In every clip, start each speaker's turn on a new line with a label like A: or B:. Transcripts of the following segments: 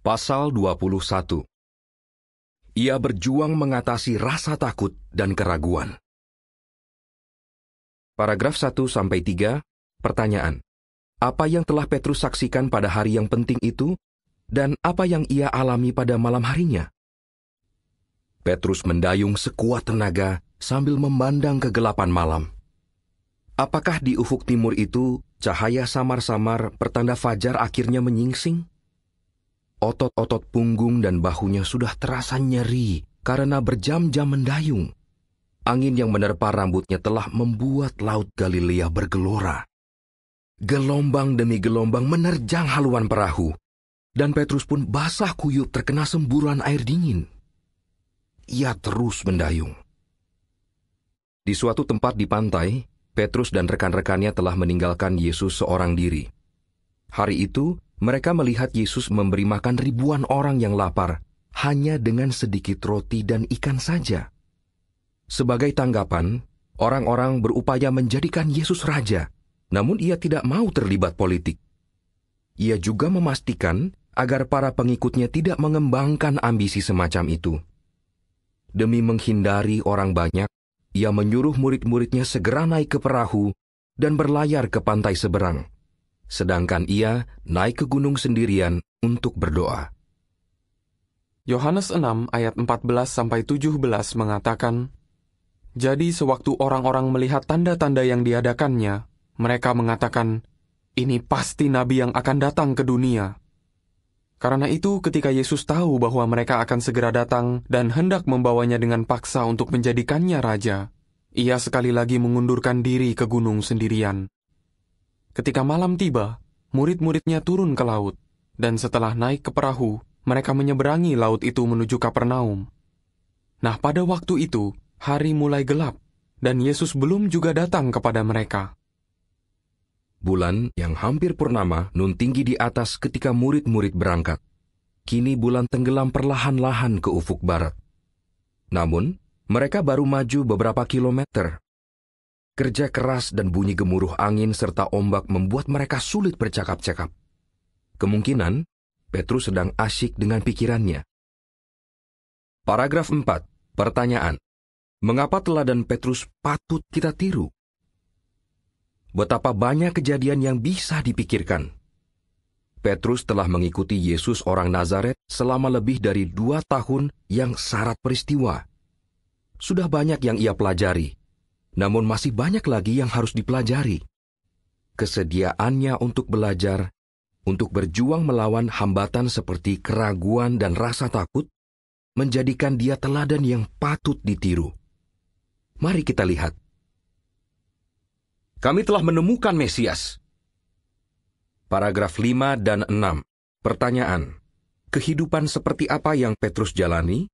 A: Pasal 21. Ia berjuang mengatasi rasa takut dan keraguan. Paragraf 1-3, pertanyaan. Apa yang telah Petrus saksikan pada hari yang penting itu, dan apa yang ia alami pada malam harinya? Petrus mendayung sekuat tenaga sambil memandang kegelapan malam. Apakah di ufuk timur itu cahaya samar-samar pertanda fajar akhirnya menyingsing? Otot-otot punggung dan bahunya sudah terasa nyeri karena berjam-jam mendayung. Angin yang menerpa rambutnya telah membuat laut Galilea bergelora. Gelombang demi gelombang menerjang haluan perahu, dan Petrus pun basah kuyup terkena semburan air dingin. Ia terus mendayung. Di suatu tempat di pantai, Petrus dan rekan-rekannya telah meninggalkan Yesus seorang diri. Hari itu, mereka melihat Yesus memberi makan ribuan orang yang lapar hanya dengan sedikit roti dan ikan saja. Sebagai tanggapan, orang-orang berupaya menjadikan Yesus raja, namun ia tidak mau terlibat politik. Ia juga memastikan agar para pengikutnya tidak mengembangkan ambisi semacam itu. Demi menghindari orang banyak, ia menyuruh murid-muridnya segera naik ke perahu dan berlayar ke pantai seberang. Sedangkan ia naik ke gunung sendirian untuk berdoa.
B: Yohanes 6 ayat 14-17 mengatakan, "Jadi sewaktu orang-orang melihat tanda-tanda yang diadakannya, mereka mengatakan, 'Ini pasti nabi yang akan datang ke dunia.' Karena itu ketika Yesus tahu bahwa mereka akan segera datang dan hendak membawanya dengan paksa untuk menjadikannya raja, ia sekali lagi mengundurkan diri ke gunung sendirian. Ketika malam tiba, murid-muridnya turun ke laut, dan setelah naik ke perahu, mereka menyeberangi laut itu menuju Kapernaum. Nah, pada waktu itu, hari mulai gelap, dan Yesus belum juga datang kepada mereka."
A: Bulan yang hampir purnama nun tinggi di atas ketika murid-murid berangkat. Kini bulan tenggelam perlahan-lahan ke ufuk barat. Namun, mereka baru maju beberapa kilometer. Kerja keras dan bunyi gemuruh angin serta ombak membuat mereka sulit bercakap-cakap. Kemungkinan, Petrus sedang asyik dengan pikirannya. Paragraf 4. Pertanyaan. Mengapa teladan Petrus patut kita tiru? Betapa banyak kejadian yang bisa dipikirkan. Petrus telah mengikuti Yesus orang Nazaret selama lebih dari 2 tahun yang syarat peristiwa. Sudah banyak yang ia pelajari, namun masih banyak lagi yang harus dipelajari. Kesediaannya untuk belajar, untuk berjuang melawan hambatan seperti keraguan dan rasa takut, menjadikan dia teladan yang patut ditiru. Mari kita lihat. Kami telah menemukan Mesias. Paragraf 5 dan 6. Pertanyaan. Kehidupan seperti apa yang Petrus jalani?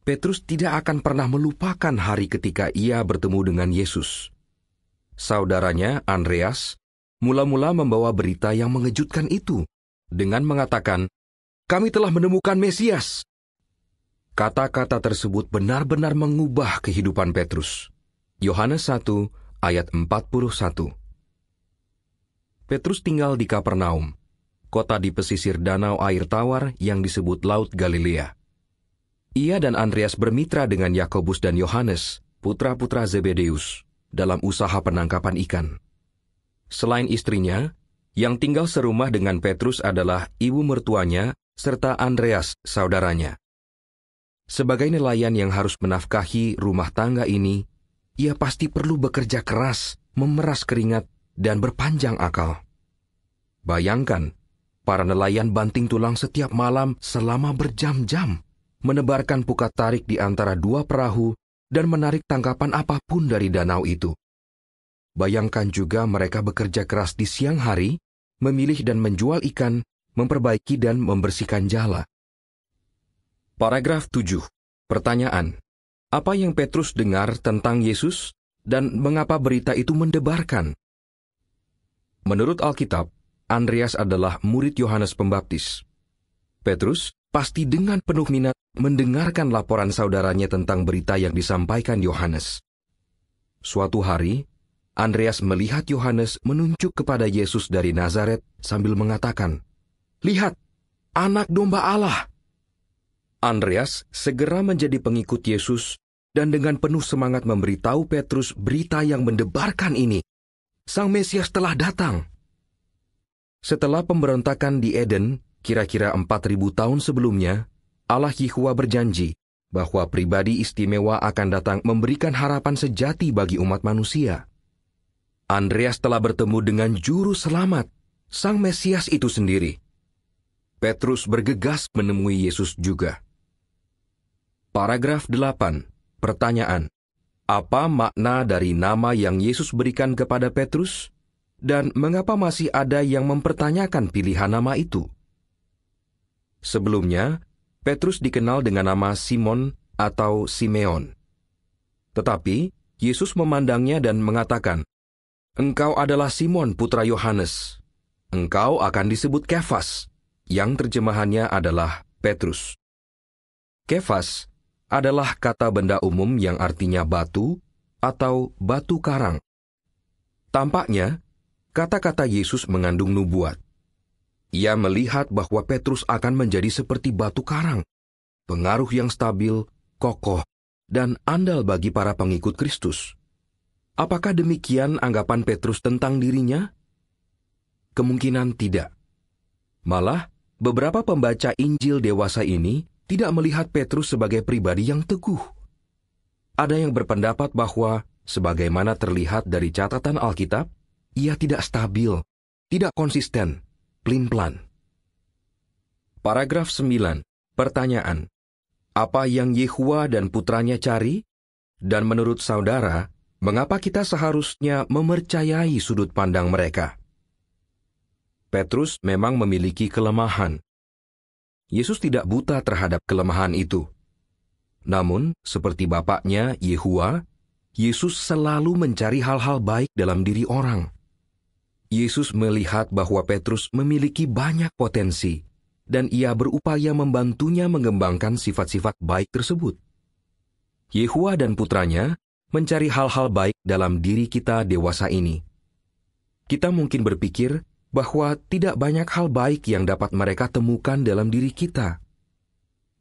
A: Petrus tidak akan pernah melupakan hari ketika ia bertemu dengan Yesus. Saudaranya, Andreas, mula-mula membawa berita yang mengejutkan itu dengan mengatakan, "Kami telah menemukan Mesias." Kata-kata tersebut benar-benar mengubah kehidupan Petrus. Yohanes 1 ayat 41. Petrus tinggal di Kapernaum, kota di pesisir danau air tawar yang disebut Laut Galilea. Ia dan Andreas bermitra dengan Yakobus dan Yohanes, putra-putra Zebedeus, dalam usaha penangkapan ikan. Selain istrinya, yang tinggal serumah dengan Petrus adalah ibu mertuanya serta Andreas, saudaranya. Sebagai nelayan yang harus menafkahi rumah tangga ini, ia pasti perlu bekerja keras, memeras keringat, dan berpanjang akal. Bayangkan, para nelayan banting tulang setiap malam selama berjam-jam, menebarkan pukat tarik di antara 2 perahu dan menarik tangkapan apapun dari danau itu. Bayangkan juga mereka bekerja keras di siang hari, memilih dan menjual ikan, memperbaiki dan membersihkan jala. Paragraf 7. Pertanyaan. Apa yang Petrus dengar tentang Yesus dan mengapa berita itu mendebarkan? Menurut Alkitab, Andreas adalah murid Yohanes Pembaptis. Petrus pasti dengan penuh minat mendengarkan laporan saudaranya tentang berita yang disampaikan Yohanes. Suatu hari, Andreas melihat Yohanes menunjuk kepada Yesus dari Nazaret sambil mengatakan, "Lihat, Anak Domba Allah." Andreas segera menjadi pengikut Yesus dan dengan penuh semangat memberitahu Petrus berita yang mendebarkan ini. Sang Mesias telah datang. Setelah pemberontakan di Eden, kira-kira 4.000 tahun sebelumnya, Allah Yahwa berjanji bahwa pribadi istimewa akan datang memberikan harapan sejati bagi umat manusia. Andreas telah bertemu dengan Juru Selamat, Sang Mesias itu sendiri. Petrus bergegas menemui Yesus juga. Paragraf 8. Pertanyaan. Apa makna dari nama yang Yesus berikan kepada Petrus? Dan mengapa masih ada yang mempertanyakan pilihan nama itu? Sebelumnya, Petrus dikenal dengan nama Simon atau Simeon. Tetapi, Yesus memandangnya dan mengatakan, "Engkau adalah Simon putra Yohanes. Engkau akan disebut Kefas," yang terjemahannya adalah Petrus. Kefas adalah kata benda umum yang artinya batu atau batu karang. Tampaknya, kata-kata Yesus mengandung nubuat. Ia melihat bahwa Petrus akan menjadi seperti batu karang, pengaruh yang stabil, kokoh, dan andal bagi para pengikut Kristus. Apakah demikian anggapan Petrus tentang dirinya? Kemungkinan tidak. Malah, beberapa pembaca Injil dewasa ini tidak melihat Petrus sebagai pribadi yang teguh. Ada yang berpendapat bahwa, sebagaimana terlihat dari catatan Alkitab, ia tidak stabil, tidak konsisten, pelin-pelan. Paragraf 9. Pertanyaan. Apa yang Yahwa dan putranya cari? Dan menurut saudara, mengapa kita seharusnya mempercayai sudut pandang mereka? Petrus memang memiliki kelemahan. Yesus tidak buta terhadap kelemahan itu. Namun, seperti bapaknya, Yahwa, Yesus selalu mencari hal-hal baik dalam diri orang. Yesus melihat bahwa Petrus memiliki banyak potensi, dan ia berupaya membantunya mengembangkan sifat-sifat baik tersebut. Yahwa dan putranya mencari hal-hal baik dalam diri kita dewasa ini. Kita mungkin berpikir bahwa tidak banyak hal baik yang dapat mereka temukan dalam diri kita.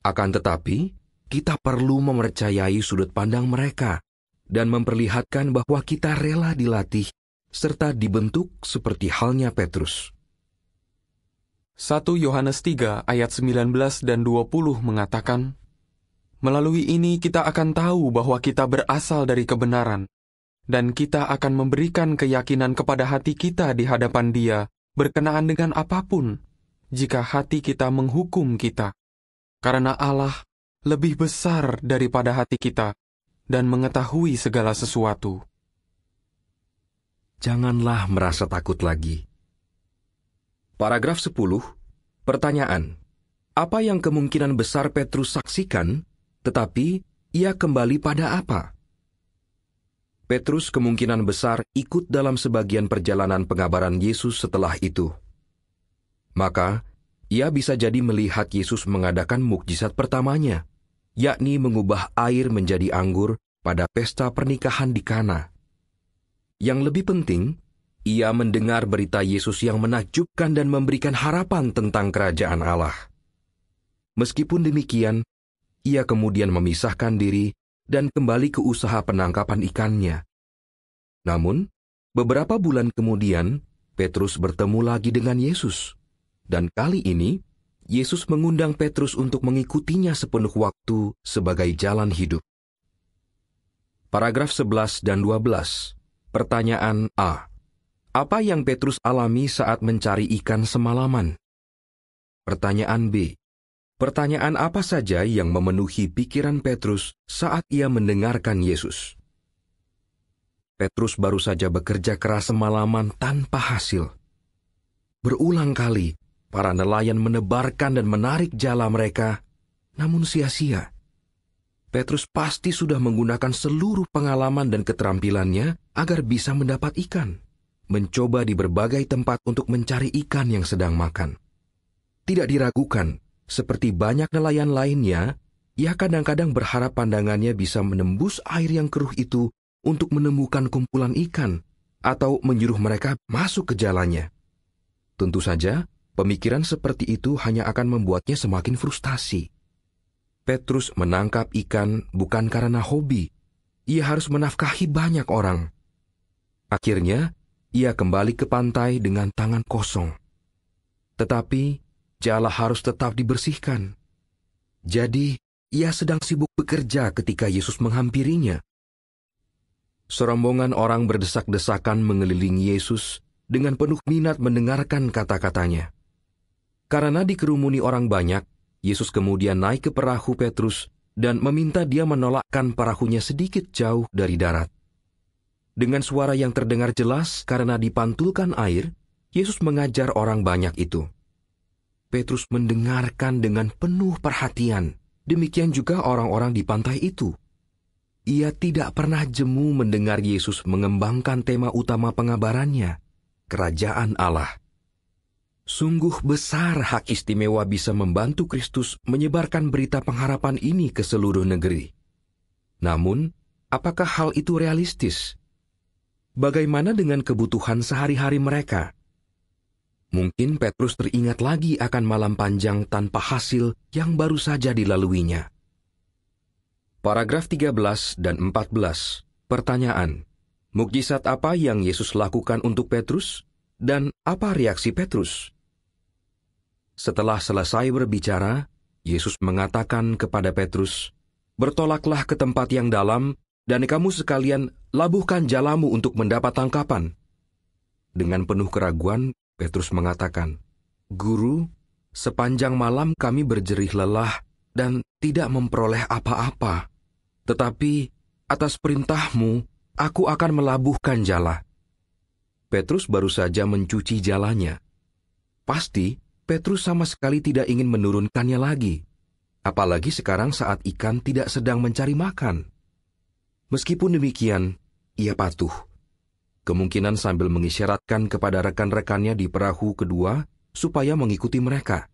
A: Akan tetapi, kita perlu mempercayai sudut pandang mereka dan memperlihatkan bahwa kita rela dilatih serta dibentuk seperti halnya Petrus.
B: 1 Yohanes 3 ayat 19 dan 20 mengatakan, "Melalui ini kita akan tahu bahwa kita berasal dari kebenaran, dan kita akan memberikan keyakinan kepada hati kita di hadapan Dia, berkenaan dengan apapun, jika hati kita menghukum kita. Karena Allah lebih besar daripada hati kita, dan mengetahui segala sesuatu."
A: Janganlah merasa takut lagi. Paragraf 10. Pertanyaan. Apa yang kemungkinan besar Petrus saksikan, tetapi ia kembali pada apa? Petrus kemungkinan besar ikut dalam sebagian perjalanan pengabaran Yesus setelah itu. Maka, ia bisa jadi melihat Yesus mengadakan mukjizat pertamanya, yakni mengubah air menjadi anggur pada pesta pernikahan di Kana. Yang lebih penting, ia mendengar berita Yesus yang menakjubkan dan memberikan harapan tentang kerajaan Allah. Meskipun demikian, ia kemudian memisahkan diri dan kembali ke usaha penangkapan ikannya. Namun, beberapa bulan kemudian, Petrus bertemu lagi dengan Yesus. Dan kali ini, Yesus mengundang Petrus untuk mengikutinya sepenuh waktu sebagai jalan hidup. Paragraf 11 dan 12. Pertanyaan A. Apa yang Petrus alami saat mencari ikan semalaman? Pertanyaan B. Pertanyaan apa saja yang memenuhi pikiran Petrus saat ia mendengarkan Yesus? Petrus baru saja bekerja keras semalaman tanpa hasil. Berulang kali, para nelayan menebarkan dan menarik jala mereka, namun sia-sia. Petrus pasti sudah menggunakan seluruh pengalaman dan keterampilannya agar bisa mendapat ikan, mencoba di berbagai tempat untuk mencari ikan yang sedang makan. Tidak diragukan, seperti banyak nelayan lainnya, ia kadang-kadang berharap pandangannya bisa menembus air yang keruh itu untuk menemukan kumpulan ikan atau menyuruh mereka masuk ke jalannya. Tentu saja, Pemikiran seperti itu hanya akan membuatnya semakin frustasi. Petrus menangkap ikan bukan karena hobi. Ia harus menafkahi banyak orang. Akhirnya, ia kembali ke pantai dengan tangan kosong. Tetapi, jala harus tetap dibersihkan. Jadi, ia sedang sibuk bekerja ketika Yesus menghampirinya. Serombongan orang berdesak-desakan mengelilingi Yesus dengan penuh minat mendengarkan kata-katanya. Karena dikerumuni orang banyak, Yesus kemudian naik ke perahu Petrus dan meminta dia menolakkan perahunya sedikit jauh dari darat. Dengan suara yang terdengar jelas karena dipantulkan air, Yesus mengajar orang banyak itu. Petrus mendengarkan dengan penuh perhatian, demikian juga orang-orang di pantai itu. Ia tidak pernah jemu mendengar Yesus mengembangkan tema utama pengabarannya, Kerajaan Allah. Sungguh besar hak istimewa bisa membantu Kristus menyebarkan berita pengharapan ini ke seluruh negeri. Namun, apakah hal itu realistis? Bagaimana dengan kebutuhan sehari-hari mereka? Mungkin Petrus teringat lagi akan malam panjang tanpa hasil yang baru saja dilaluinya. Paragraf 13 dan 14. Pertanyaan: mukjizat apa yang Yesus lakukan untuk Petrus? Dan apa reaksi Petrus? Setelah selesai berbicara, Yesus mengatakan kepada Petrus, "Bertolaklah ke tempat yang dalam, dan kamu sekalian labuhkan jalamu untuk mendapat tangkapan." Dengan penuh keraguan, Petrus mengatakan, "Guru, sepanjang malam kami berjerih lelah dan tidak memperoleh apa-apa. Tetapi atas perintahmu, aku akan melabuhkan jala." Petrus baru saja mencuci jalanya. Pasti, Petrus sama sekali tidak ingin menurunkannya lagi. Apalagi sekarang saat ikan tidak sedang mencari makan. Meskipun demikian, ia patuh. Kemungkinan sambil mengisyaratkan kepada rekan-rekannya di perahu kedua supaya mengikuti mereka.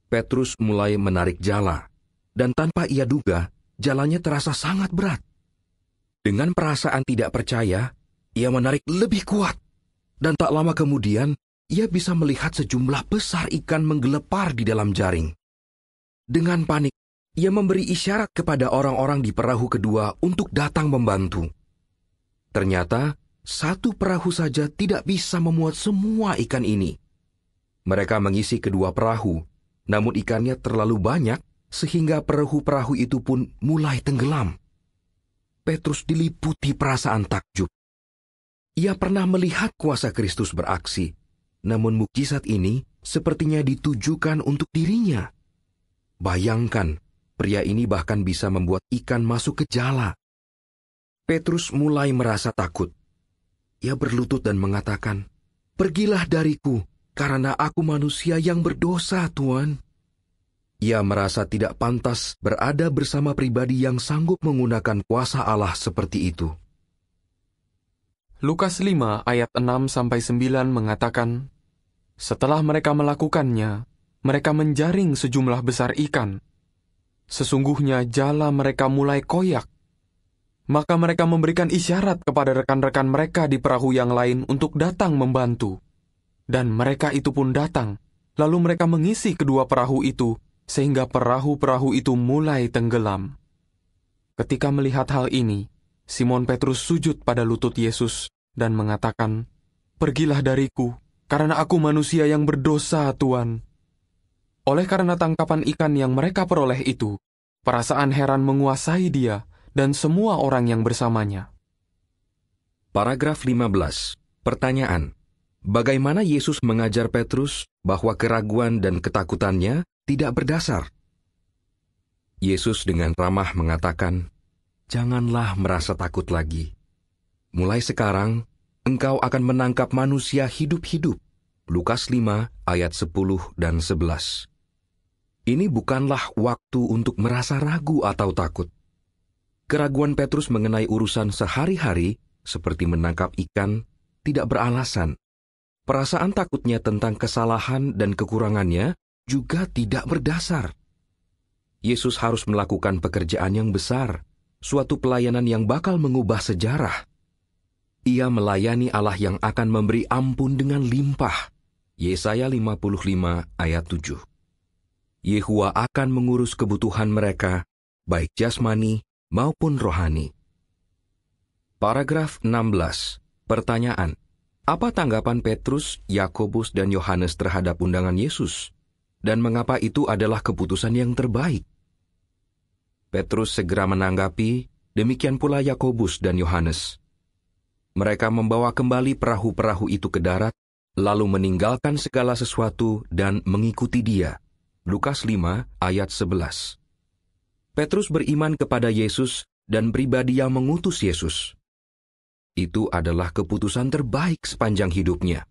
A: Petrus mulai menarik jala, dan tanpa ia duga, jalanya terasa sangat berat. Dengan perasaan tidak percaya, ia menarik lebih kuat, dan tak lama kemudian, ia bisa melihat sejumlah besar ikan menggelepar di dalam jaring. Dengan panik, ia memberi isyarat kepada orang-orang di perahu kedua untuk datang membantu. Ternyata, satu perahu saja tidak bisa memuat semua ikan ini. Mereka mengisi kedua perahu, namun ikannya terlalu banyak sehingga perahu-perahu itu pun mulai tenggelam. Petrus diliputi perasaan takjub. Ia pernah melihat kuasa Kristus beraksi, namun mukjizat ini sepertinya ditujukan untuk dirinya. Bayangkan, pria ini bahkan bisa membuat ikan masuk ke jala. Petrus mulai merasa takut. Ia berlutut dan mengatakan, "Pergilah dariku, karena aku manusia yang berdosa, Tuan." Ia merasa tidak pantas berada bersama pribadi yang sanggup menggunakan kuasa Allah seperti itu.
B: Lukas 5 ayat 6-9 mengatakan, setelah mereka melakukannya, mereka menjaring sejumlah besar ikan. Sesungguhnya jala mereka mulai koyak. Maka mereka memberikan isyarat kepada rekan-rekan mereka di perahu yang lain untuk datang membantu. Dan mereka itu pun datang, lalu mereka mengisi kedua perahu itu, sehingga perahu-perahu itu mulai tenggelam. Ketika melihat hal ini, Simon Petrus sujud pada lutut Yesus dan mengatakan, "Pergilah dariku, karena aku manusia yang berdosa, Tuan." Oleh karena tangkapan ikan yang mereka peroleh itu, perasaan heran menguasai dia dan semua orang yang bersamanya.
A: Paragraf 15. Pertanyaan: bagaimana Yesus mengajar Petrus bahwa keraguan dan ketakutannya tidak berdasar? Yesus dengan ramah mengatakan, "Janganlah merasa takut lagi. Mulai sekarang, engkau akan menangkap manusia hidup-hidup." Lukas 5 ayat 10 dan 11. Ini bukanlah waktu untuk merasa ragu atau takut. Keraguan Petrus mengenai urusan sehari-hari, seperti menangkap ikan, tidak beralasan. Perasaan takutnya tentang kesalahan dan kekurangannya juga tidak berdasar. Yesus harus melakukan pekerjaan yang besar, suatu pelayanan yang bakal mengubah sejarah. Ia melayani Allah yang akan memberi ampun dengan limpah. Yesaya 55 ayat 7. Yehua akan mengurus kebutuhan mereka, baik jasmani maupun rohani. Paragraf 16. Pertanyaan. Apa tanggapan Petrus, Yakobus, dan Yohanes terhadap undangan Yesus? Dan mengapa itu adalah keputusan yang terbaik? Petrus segera menanggapi, demikian pula Yakobus dan Yohanes. Mereka membawa kembali perahu-perahu itu ke darat, lalu meninggalkan segala sesuatu dan mengikuti Dia. Lukas 5 ayat 11. Petrus beriman kepada Yesus dan pribadi yang mengutus Yesus. Itu adalah keputusan terbaik sepanjang hidupnya.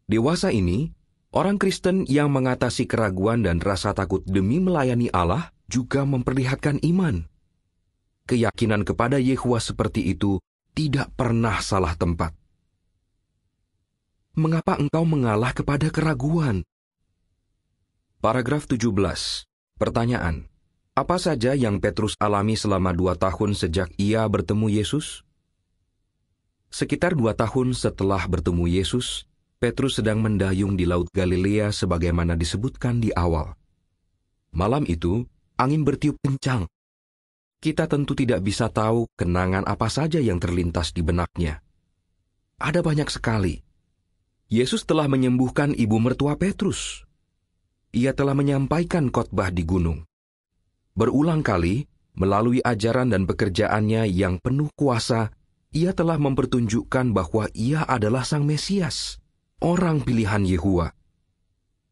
A: Dewasa ini, orang Kristen yang mengatasi keraguan dan rasa takut demi melayani Allah juga memperlihatkan iman. Keyakinan kepada Yehua seperti itu tidak pernah salah tempat. Mengapa engkau mengalah kepada keraguan? Paragraf 17. Pertanyaan. Apa saja yang Petrus alami selama 2 tahun sejak ia bertemu Yesus? Sekitar 2 tahun setelah bertemu Yesus, Petrus sedang mendayung di Laut Galilea sebagaimana disebutkan di awal. Malam itu, angin bertiup kencang. Kita tentu tidak bisa tahu kenangan apa saja yang terlintas di benaknya. Ada banyak sekali. Yesus telah menyembuhkan ibu mertua Petrus. Ia telah menyampaikan khotbah di gunung. Berulang kali, melalui ajaran dan pekerjaannya yang penuh kuasa, ia telah mempertunjukkan bahwa ia adalah Sang Mesias, orang pilihan Yehua.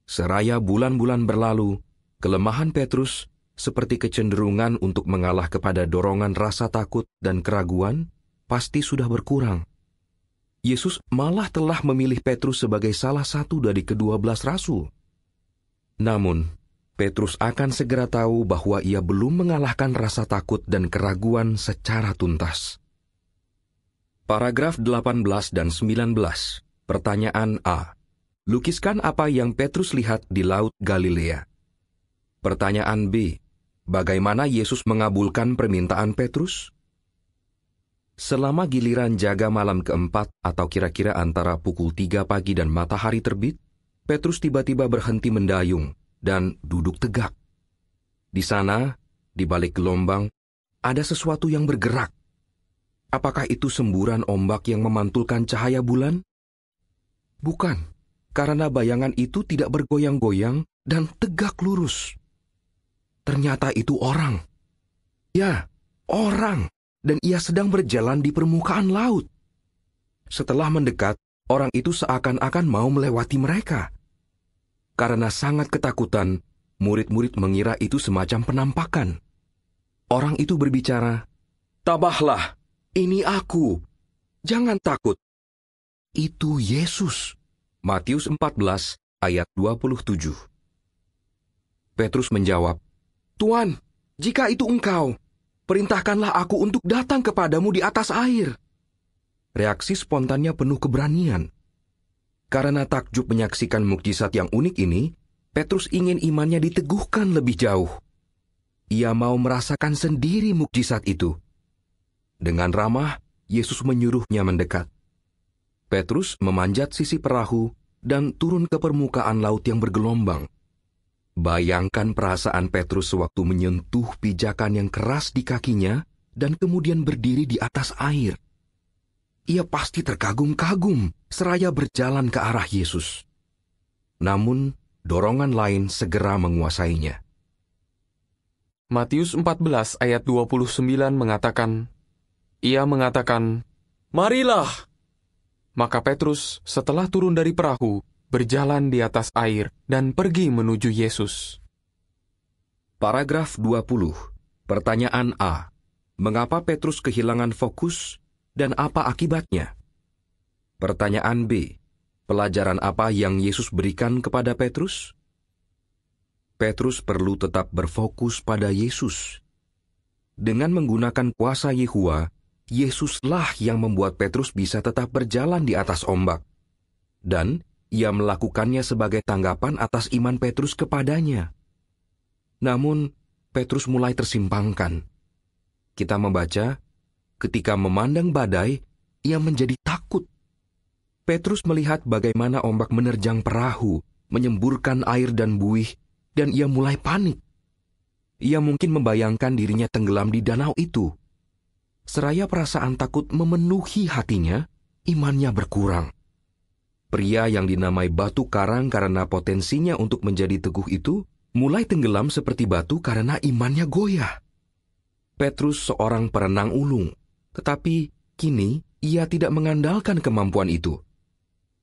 A: Seraya bulan-bulan berlalu, kelemahan Petrus, seperti kecenderungan untuk mengalah kepada dorongan rasa takut dan keraguan, pasti sudah berkurang. Yesus malah telah memilih Petrus sebagai salah satu dari ke-12 rasul. Namun, Petrus akan segera tahu bahwa ia belum mengalahkan rasa takut dan keraguan secara tuntas. Paragraf 18 dan 19. Pertanyaan A. Lukiskan apa yang Petrus lihat di Laut Galilea. Pertanyaan B. Bagaimana Yesus mengabulkan permintaan Petrus? Selama giliran jaga malam keempat atau kira-kira antara pukul 3 pagi dan matahari terbit, Petrus tiba-tiba berhenti mendayung dan duduk tegak. Di sana, di balik gelombang, ada sesuatu yang bergerak. Apakah itu semburan ombak yang memantulkan cahaya bulan? Bukan, karena bayangan itu tidak bergoyang-goyang dan tegak lurus. Ternyata itu orang. Ya, orang. Dan ia sedang berjalan di permukaan laut. Setelah mendekat, orang itu seakan-akan mau melewati mereka. Karena sangat ketakutan, murid-murid mengira itu semacam penampakan. Orang itu berbicara, "Tabahlah, ini aku. Jangan takut." Itu Yesus. Matius 14 ayat 27. Petrus menjawab, "Tuan, jika itu engkau, perintahkanlah aku untuk datang kepadamu di atas air." Reaksi spontannya penuh keberanian. Karena takjub menyaksikan mukjizat yang unik ini, Petrus ingin imannya diteguhkan lebih jauh. Ia mau merasakan sendiri mukjizat itu. Dengan ramah, Yesus menyuruhnya mendekat. Petrus memanjat sisi perahu dan turun ke permukaan laut yang bergelombang. Bayangkan perasaan Petrus sewaktu menyentuh pijakan yang keras di kakinya dan kemudian berdiri di atas air. Ia pasti terkagum-kagum seraya berjalan ke arah Yesus. Namun, dorongan lain segera menguasainya.
B: Matius 14 ayat 29 mengatakan, ia mengatakan, "Marilah!" Maka Petrus setelah turun dari perahu, berjalan di atas air dan pergi menuju Yesus.
A: Paragraf 20. Pertanyaan A. Mengapa Petrus kehilangan fokus dan apa akibatnya? Pertanyaan B. Pelajaran apa yang Yesus berikan kepada Petrus? Petrus perlu tetap berfokus pada Yesus. Dengan menggunakan kuasa Yehua, Yesuslah yang membuat Petrus bisa tetap berjalan di atas ombak. Dan ia melakukannya sebagai tanggapan atas iman Petrus kepadanya. Namun, Petrus mulai tersimpangkan. Kita membaca, ketika memandang badai, ia menjadi takut. Petrus melihat bagaimana ombak menerjang perahu, menyemburkan air dan buih, dan ia mulai panik. Ia mungkin membayangkan dirinya tenggelam di danau itu. Seraya perasaan takut memenuhi hatinya, imannya berkurang. Pria yang dinamai batu karang karena potensinya untuk menjadi teguh itu, mulai tenggelam seperti batu karena imannya goyah. Petrus seorang perenang ulung, tetapi kini ia tidak mengandalkan kemampuan itu.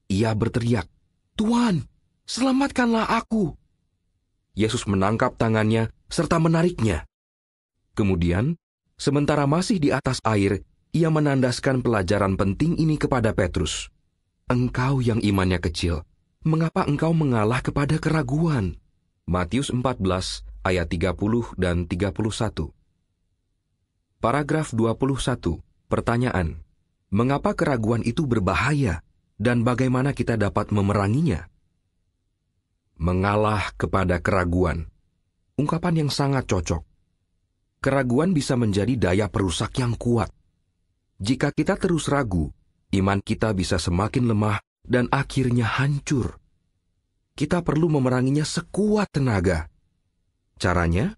A: Ia berteriak, "Tuhan, selamatkanlah aku!" Yesus menangkap tangannya serta menariknya. Kemudian, sementara masih di atas air, ia menandaskan pelajaran penting ini kepada Petrus. "Engkau yang imannya kecil, mengapa engkau mengalah kepada keraguan?" Matius 14 ayat 30 dan 31. Paragraf 21. Pertanyaan: mengapa keraguan itu berbahaya dan bagaimana kita dapat memeranginya? Mengalah kepada keraguan. Ungkapan yang sangat cocok. Keraguan bisa menjadi daya perusak yang kuat. Jika kita terus ragu, iman kita bisa semakin lemah dan akhirnya hancur. Kita perlu memeranginya sekuat tenaga. Caranya?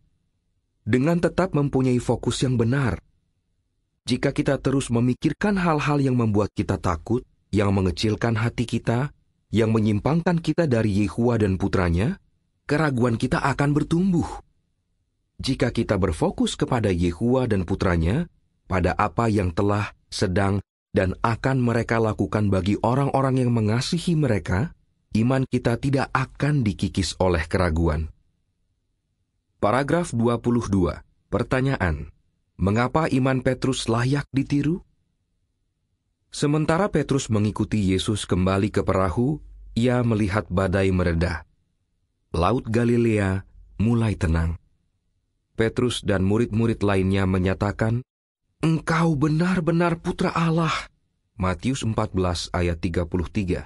A: Dengan tetap mempunyai fokus yang benar. Jika kita terus memikirkan hal-hal yang membuat kita takut, yang mengecilkan hati kita, yang menyimpangkan kita dari Yehua dan putranya, keraguan kita akan bertumbuh. Jika kita berfokus kepada Yehua dan putranya, pada apa yang telah, sedang, dan akan mereka lakukan bagi orang-orang yang mengasihi mereka, iman kita tidak akan dikikis oleh keraguan. Paragraf 22. Pertanyaan: mengapa iman Petrus layak ditiru? Sementara Petrus mengikuti Yesus kembali ke perahu, ia melihat badai mereda. Laut Galilea mulai tenang. Petrus dan murid-murid lainnya menyatakan, "Engkau benar-benar putra Allah." Matius 14 ayat 33.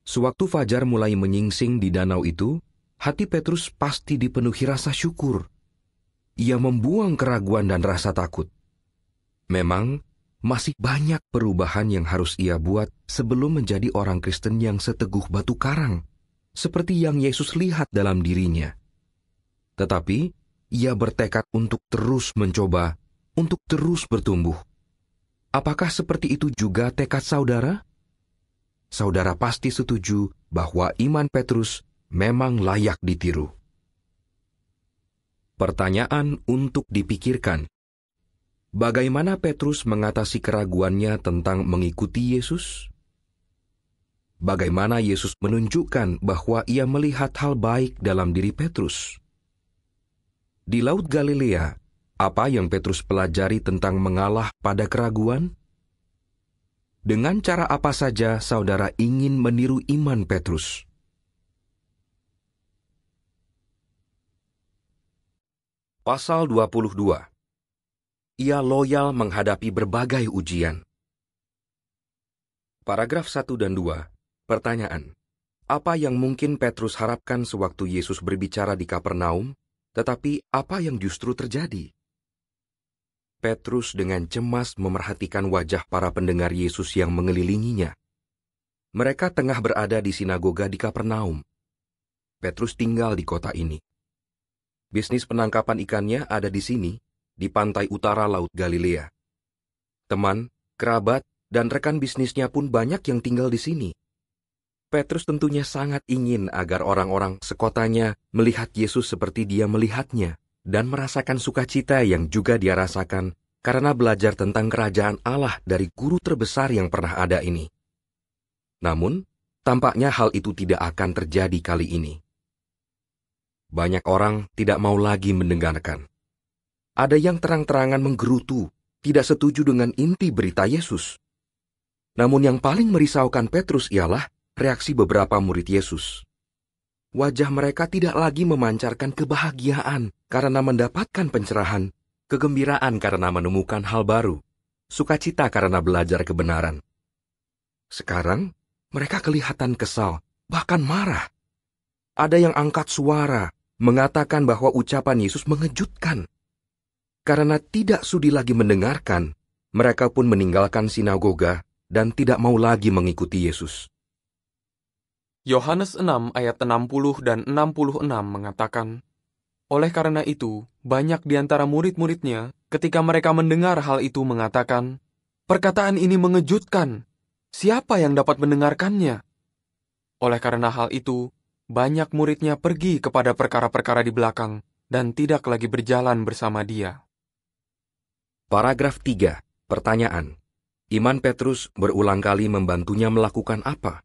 A: Sewaktu fajar mulai menyingsing di danau itu, hati Petrus pasti dipenuhi rasa syukur. Ia membuang keraguan dan rasa takut. Memang, masih banyak perubahan yang harus ia buat sebelum menjadi orang Kristen yang seteguh batu karang, seperti yang Yesus lihat dalam dirinya. Tetapi, ia bertekad untuk terus mencoba, untuk terus bertumbuh. Apakah seperti itu juga tekad saudara? Saudara pasti setuju bahwa iman Petrus memang layak ditiru. Pertanyaan untuk dipikirkan: bagaimana Petrus mengatasi keraguannya tentang mengikuti Yesus? Bagaimana Yesus menunjukkan bahwa ia melihat hal baik dalam diri Petrus? Di Laut Galilea, apa yang Petrus pelajari tentang mengalah pada keraguan? Dengan cara apa saja saudara ingin meniru iman Petrus? Pasal 22. Ia loyal menghadapi berbagai ujian. Paragraf 1 dan 2. Pertanyaan: apa yang mungkin Petrus harapkan sewaktu Yesus berbicara di Kapernaum, tetapi apa yang justru terjadi? Petrus dengan cemas memerhatikan wajah para pendengar Yesus yang mengelilinginya. Mereka tengah berada di sinagoga di Kapernaum. Petrus tinggal di kota ini. Bisnis penangkapan ikannya ada di sini, di pantai utara Laut Galilea. Teman, kerabat, dan rekan bisnisnya pun banyak yang tinggal di sini. Petrus tentunya sangat ingin agar orang-orang sekotanya melihat Yesus seperti dia melihatnya, dan merasakan sukacita yang juga dia rasakan karena belajar tentang kerajaan Allah dari guru terbesar yang pernah ada ini. Namun, tampaknya hal itu tidak akan terjadi kali ini. Banyak orang tidak mau lagi mendengarkan. Ada yang terang-terangan menggerutu, tidak setuju dengan inti berita Yesus. Namun yang paling merisaukan Petrus ialah reaksi beberapa murid Yesus. Wajah mereka tidak lagi memancarkan kebahagiaan karena mendapatkan pencerahan, kegembiraan karena menemukan hal baru, sukacita karena belajar kebenaran. Sekarang, mereka kelihatan kesal, bahkan marah. Ada yang angkat suara, mengatakan bahwa ucapan Yesus mengejutkan. Karena tidak sudi lagi mendengarkan, mereka pun meninggalkan sinagoga dan tidak mau lagi mengikuti Yesus.
B: Yohanes 6 ayat 60 dan 66 mengatakan, oleh karena itu, banyak di antara murid-muridnya ketika mereka mendengar hal itu mengatakan, perkataan ini mengejutkan, siapa yang dapat mendengarkannya? Oleh karena hal itu, banyak muridnya pergi kepada perkara-perkara di belakang dan tidak lagi berjalan bersama dia.
A: Paragraf 3. Pertanyaan. Iman Petrus berulang kali membantunya melakukan apa?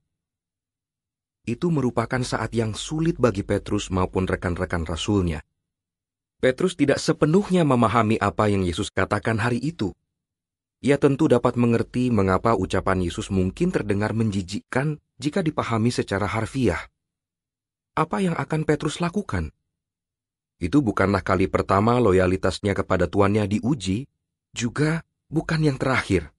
A: Itu merupakan saat yang sulit bagi Petrus maupun rekan-rekan rasulnya. Petrus tidak sepenuhnya memahami apa yang Yesus katakan hari itu. Ia tentu dapat mengerti mengapa ucapan Yesus mungkin terdengar menjijikkan jika dipahami secara harfiah. Apa yang akan Petrus lakukan? Itu bukanlah kali pertama loyalitasnya kepada tuannya diuji, juga bukan yang terakhir.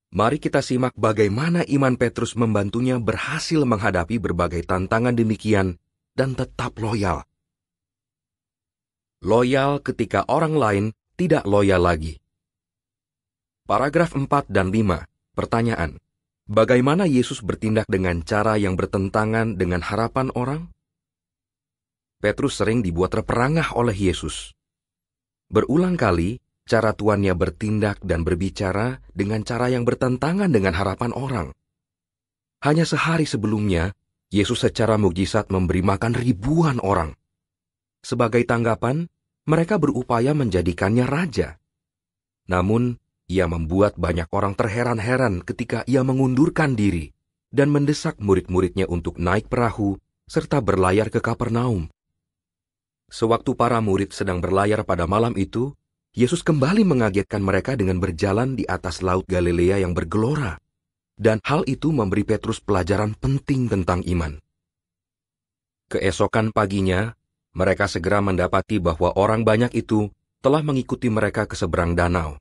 A: Mari kita simak bagaimana iman Petrus membantunya berhasil menghadapi berbagai tantangan demikian dan tetap loyal. Loyal ketika orang lain tidak loyal lagi. Paragraf 4 dan 5. Pertanyaan. Bagaimana Yesus bertindak dengan cara yang bertentangan dengan harapan orang? Petrus sering dibuat terperangah oleh Yesus. Berulang kali, cara tuannya bertindak dan berbicara dengan cara yang bertentangan dengan harapan orang. Hanya sehari sebelumnya, Yesus secara mukjizat memberi makan ribuan orang. Sebagai tanggapan, mereka berupaya menjadikannya raja. Namun, ia membuat banyak orang terheran-heran ketika ia mengundurkan diri dan mendesak murid-muridnya untuk naik perahu serta berlayar ke Kapernaum. Sewaktu para murid sedang berlayar pada malam itu, Yesus kembali mengagetkan mereka dengan berjalan di atas laut Galilea yang bergelora, dan hal itu memberi Petrus pelajaran penting tentang iman. Keesokan paginya, mereka segera mendapati bahwa orang banyak itu telah mengikuti mereka ke seberang danau.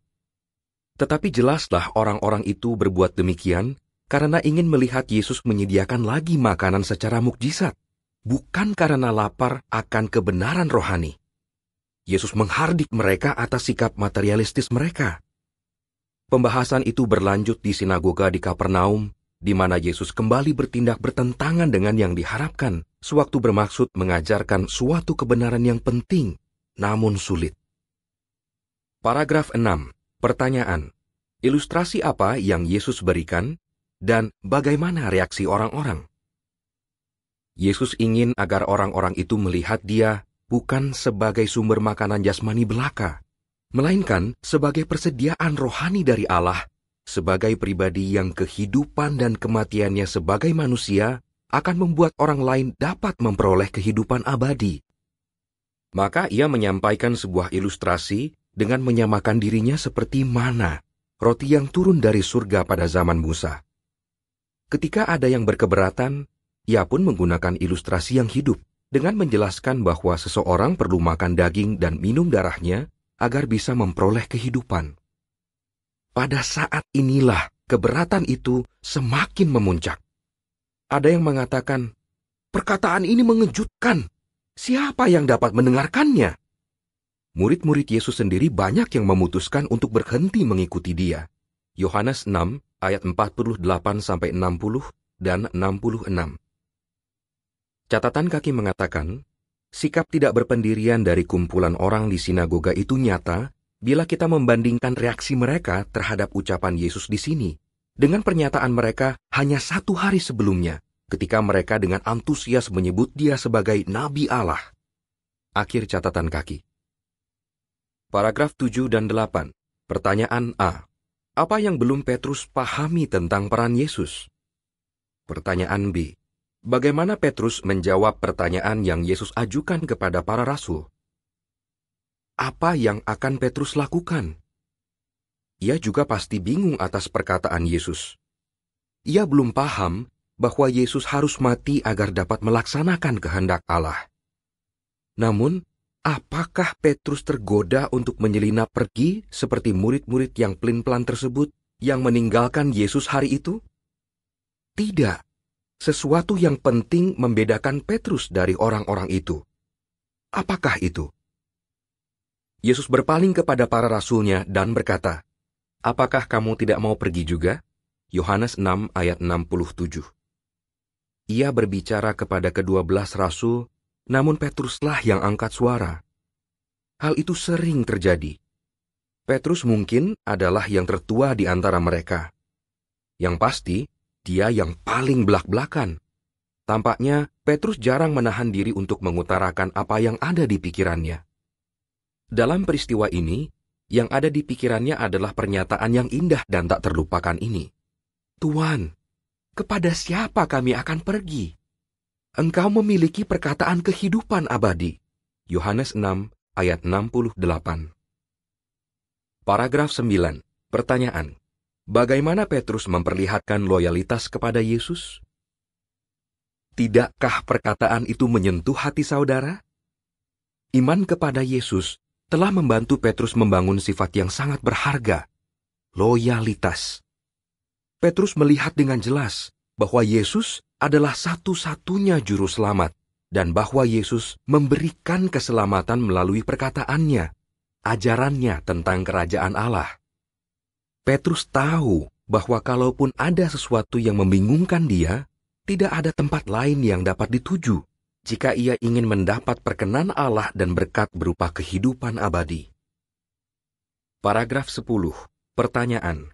A: Tetapi jelaslah orang-orang itu berbuat demikian karena ingin melihat Yesus menyediakan lagi makanan secara mukjizat, bukan karena lapar akan kebenaran rohani. Yesus menghardik mereka atas sikap materialistis mereka. Pembahasan itu berlanjut di sinagoga di Kapernaum, di mana Yesus kembali bertindak bertentangan dengan yang diharapkan, sewaktu bermaksud mengajarkan suatu kebenaran yang penting, namun sulit. Paragraf 6. Pertanyaan. Ilustrasi apa yang Yesus berikan, dan bagaimana reaksi orang-orang? Yesus ingin agar orang-orang itu melihat Dia bukan sebagai sumber makanan jasmani belaka, melainkan sebagai persediaan rohani dari Allah, sebagai pribadi yang kehidupan dan kematiannya sebagai manusia akan membuat orang lain dapat memperoleh kehidupan abadi. Maka ia menyampaikan sebuah ilustrasi dengan menyamakan dirinya seperti mana, roti yang turun dari surga pada zaman Musa. Ketika ada yang berkeberatan, ia pun menggunakan ilustrasi yang hidup dengan menjelaskan bahwa seseorang perlu makan daging dan minum darahnya agar bisa memperoleh kehidupan. Pada saat inilah keberatan itu semakin memuncak. Ada yang mengatakan, perkataan ini mengejutkan. Siapa yang dapat mendengarkannya? Murid-murid Yesus sendiri banyak yang memutuskan untuk berhenti mengikuti Dia. Yohanes 6 ayat 48-60 dan 66. Catatan kaki mengatakan, sikap tidak berpendirian dari kumpulan orang di sinagoga itu nyata bila kita membandingkan reaksi mereka terhadap ucapan Yesus di sini dengan pernyataan mereka hanya 1 hari sebelumnya ketika mereka dengan antusias menyebut Dia sebagai Nabi Allah. Akhir catatan kaki. Paragraf 7 dan 8. Pertanyaan A. Apa yang belum Petrus pahami tentang peran Yesus? Pertanyaan B. Bagaimana Petrus menjawab pertanyaan yang Yesus ajukan kepada para rasul? Apa yang akan Petrus lakukan? Ia juga pasti bingung atas perkataan Yesus. Ia belum paham bahwa Yesus harus mati agar dapat melaksanakan kehendak Allah. Namun, apakah Petrus tergoda untuk menyelinap pergi seperti murid-murid yang pelin-pelan tersebut yang meninggalkan Yesus hari itu? Tidak. Sesuatu yang penting membedakan Petrus dari orang-orang itu. Apakah itu? Yesus berpaling kepada para rasulnya dan berkata, "Apakah kamu tidak mau pergi juga?" Yohanes 6 ayat 67. Ia berbicara kepada ke-12 rasul, namun Petruslah yang angkat suara. Hal itu sering terjadi. Petrus mungkin adalah yang tertua di antara mereka. Yang pasti, dia yang paling belak-belakan. Tampaknya, Petrus jarang menahan diri untuk mengutarakan apa yang ada di pikirannya. Dalam peristiwa ini, yang ada di pikirannya adalah pernyataan yang indah dan tak terlupakan ini. Tuhan, kepada siapa kami akan pergi? Engkau memiliki perkataan kehidupan abadi. Yohanes 6 ayat 68. Paragraf 9. Pertanyaan. Bagaimana Petrus memperlihatkan loyalitas kepada Yesus? Tidakkah perkataan itu menyentuh hati saudara? Iman kepada Yesus telah membantu Petrus membangun sifat yang sangat berharga, loyalitas. Petrus melihat dengan jelas bahwa Yesus adalah satu-satunya juru selamat dan bahwa Yesus memberikan keselamatan melalui perkataannya, ajarannya tentang kerajaan Allah. Petrus tahu bahwa kalaupun ada sesuatu yang membingungkan dia, tidak ada tempat lain yang dapat dituju jika ia ingin mendapat perkenan Allah dan berkat berupa kehidupan abadi. Paragraf 10. Pertanyaan.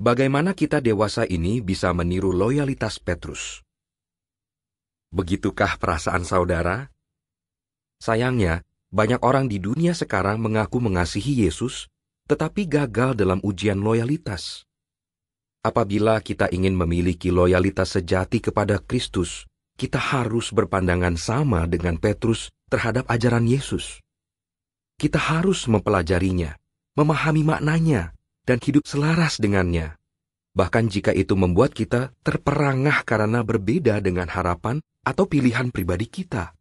A: Bagaimana kita dewasa ini bisa meniru loyalitas Petrus? Begitukah perasaan saudara? Sayangnya, banyak orang di dunia sekarang mengaku mengasihi Yesus, tetapi gagal dalam ujian loyalitas. Apabila kita ingin memiliki loyalitas sejati kepada Kristus, kita harus berpandangan sama dengan Petrus terhadap ajaran Yesus. Kita harus mempelajarinya, memahami maknanya, dan hidup selaras dengannya. Bahkan jika itu membuat kita terperangah karena berbeda dengan harapan atau pilihan pribadi kita.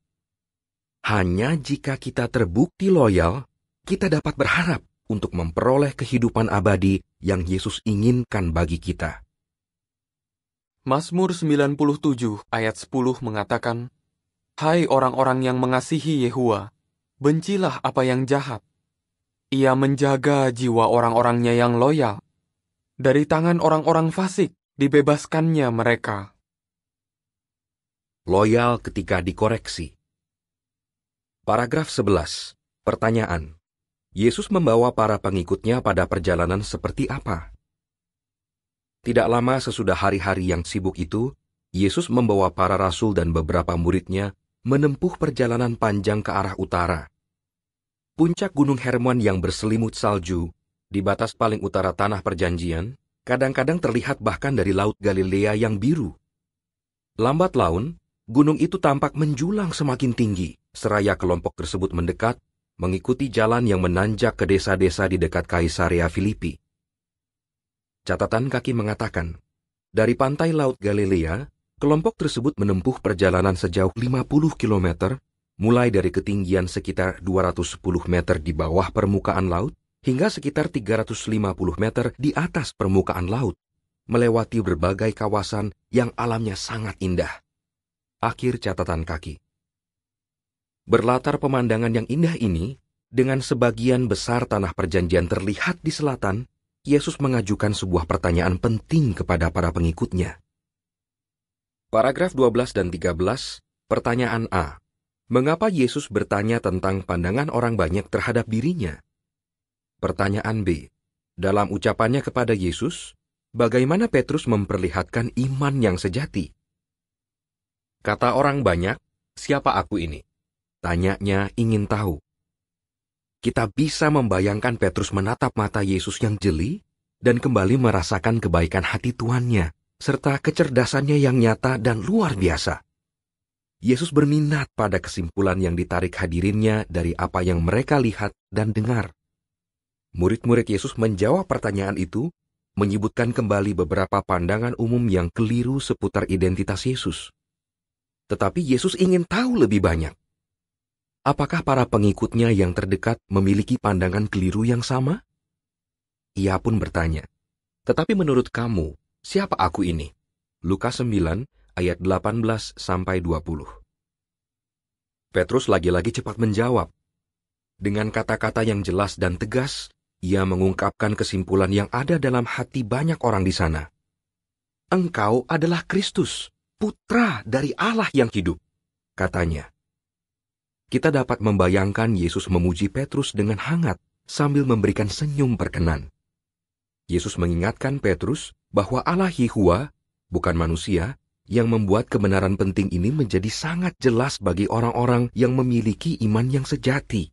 A: Hanya jika kita terbukti loyal, kita dapat berharap untuk memperoleh kehidupan abadi yang Yesus inginkan bagi kita.
B: Mazmur 97 ayat 10 mengatakan, Hai orang-orang yang mengasihi Yehua, bencilah apa yang jahat. Ia menjaga jiwa orang-orangnya yang loyal. Dari tangan orang-orang fasik, dibebaskannya mereka.
A: Loyal ketika dikoreksi. Paragraf 11. Pertanyaan. Yesus membawa para pengikutnya pada perjalanan seperti apa? Tidak lama sesudah hari-hari yang sibuk itu, Yesus membawa para rasul dan beberapa muridnya menempuh perjalanan panjang ke arah utara. Puncak Gunung Hermon yang berselimut salju, di batas paling utara tanah perjanjian, kadang-kadang terlihat bahkan dari Laut Galilea yang biru. Lambat laun, gunung itu tampak menjulang semakin tinggi, seraya kelompok tersebut mendekat, mengikuti jalan yang menanjak ke desa-desa di dekat Kaisarea Filipi. Catatan kaki mengatakan, dari pantai Laut Galilea, kelompok tersebut menempuh perjalanan sejauh 50 km, mulai dari ketinggian sekitar 210 meter di bawah permukaan laut, hingga sekitar 350 meter di atas permukaan laut, melewati berbagai kawasan yang alamnya sangat indah. Akhir catatan kaki. Berlatar pemandangan yang indah ini, dengan sebagian besar tanah perjanjian terlihat di selatan, Yesus mengajukan sebuah pertanyaan penting kepada para pengikutnya. Paragraf 12 dan 13, pertanyaan A. Mengapa Yesus bertanya tentang pandangan orang banyak terhadap dirinya? Pertanyaan B. Dalam ucapannya kepada Yesus, bagaimana Petrus memperlihatkan iman yang sejati? Kata orang banyak, siapa aku ini? Tanyanya ingin tahu. Kita bisa membayangkan Petrus menatap mata Yesus yang jeli dan kembali merasakan kebaikan hati Tuannya, serta kecerdasannya yang nyata dan luar biasa. Yesus berminat pada kesimpulan yang ditarik hadirinnya dari apa yang mereka lihat dan dengar. Murid-murid Yesus menjawab pertanyaan itu, menyebutkan kembali beberapa pandangan umum yang keliru seputar identitas Yesus. Tetapi Yesus ingin tahu lebih banyak. Apakah para pengikutnya yang terdekat memiliki pandangan keliru yang sama? Ia pun bertanya, tetapi menurut kamu, siapa aku ini? Lukas 9 ayat 18-20. Petrus lagi-lagi cepat menjawab. Dengan kata-kata yang jelas dan tegas, ia mengungkapkan kesimpulan yang ada dalam hati banyak orang di sana. "Engkau adalah Kristus, Putra dari Allah yang hidup," katanya. Kita dapat membayangkan Yesus memuji Petrus dengan hangat sambil memberikan senyum berkenan. Yesus mengingatkan Petrus bahwa Allah Yehua, bukan manusia, yang membuat kebenaran penting ini menjadi sangat jelas bagi orang-orang yang memiliki iman yang sejati.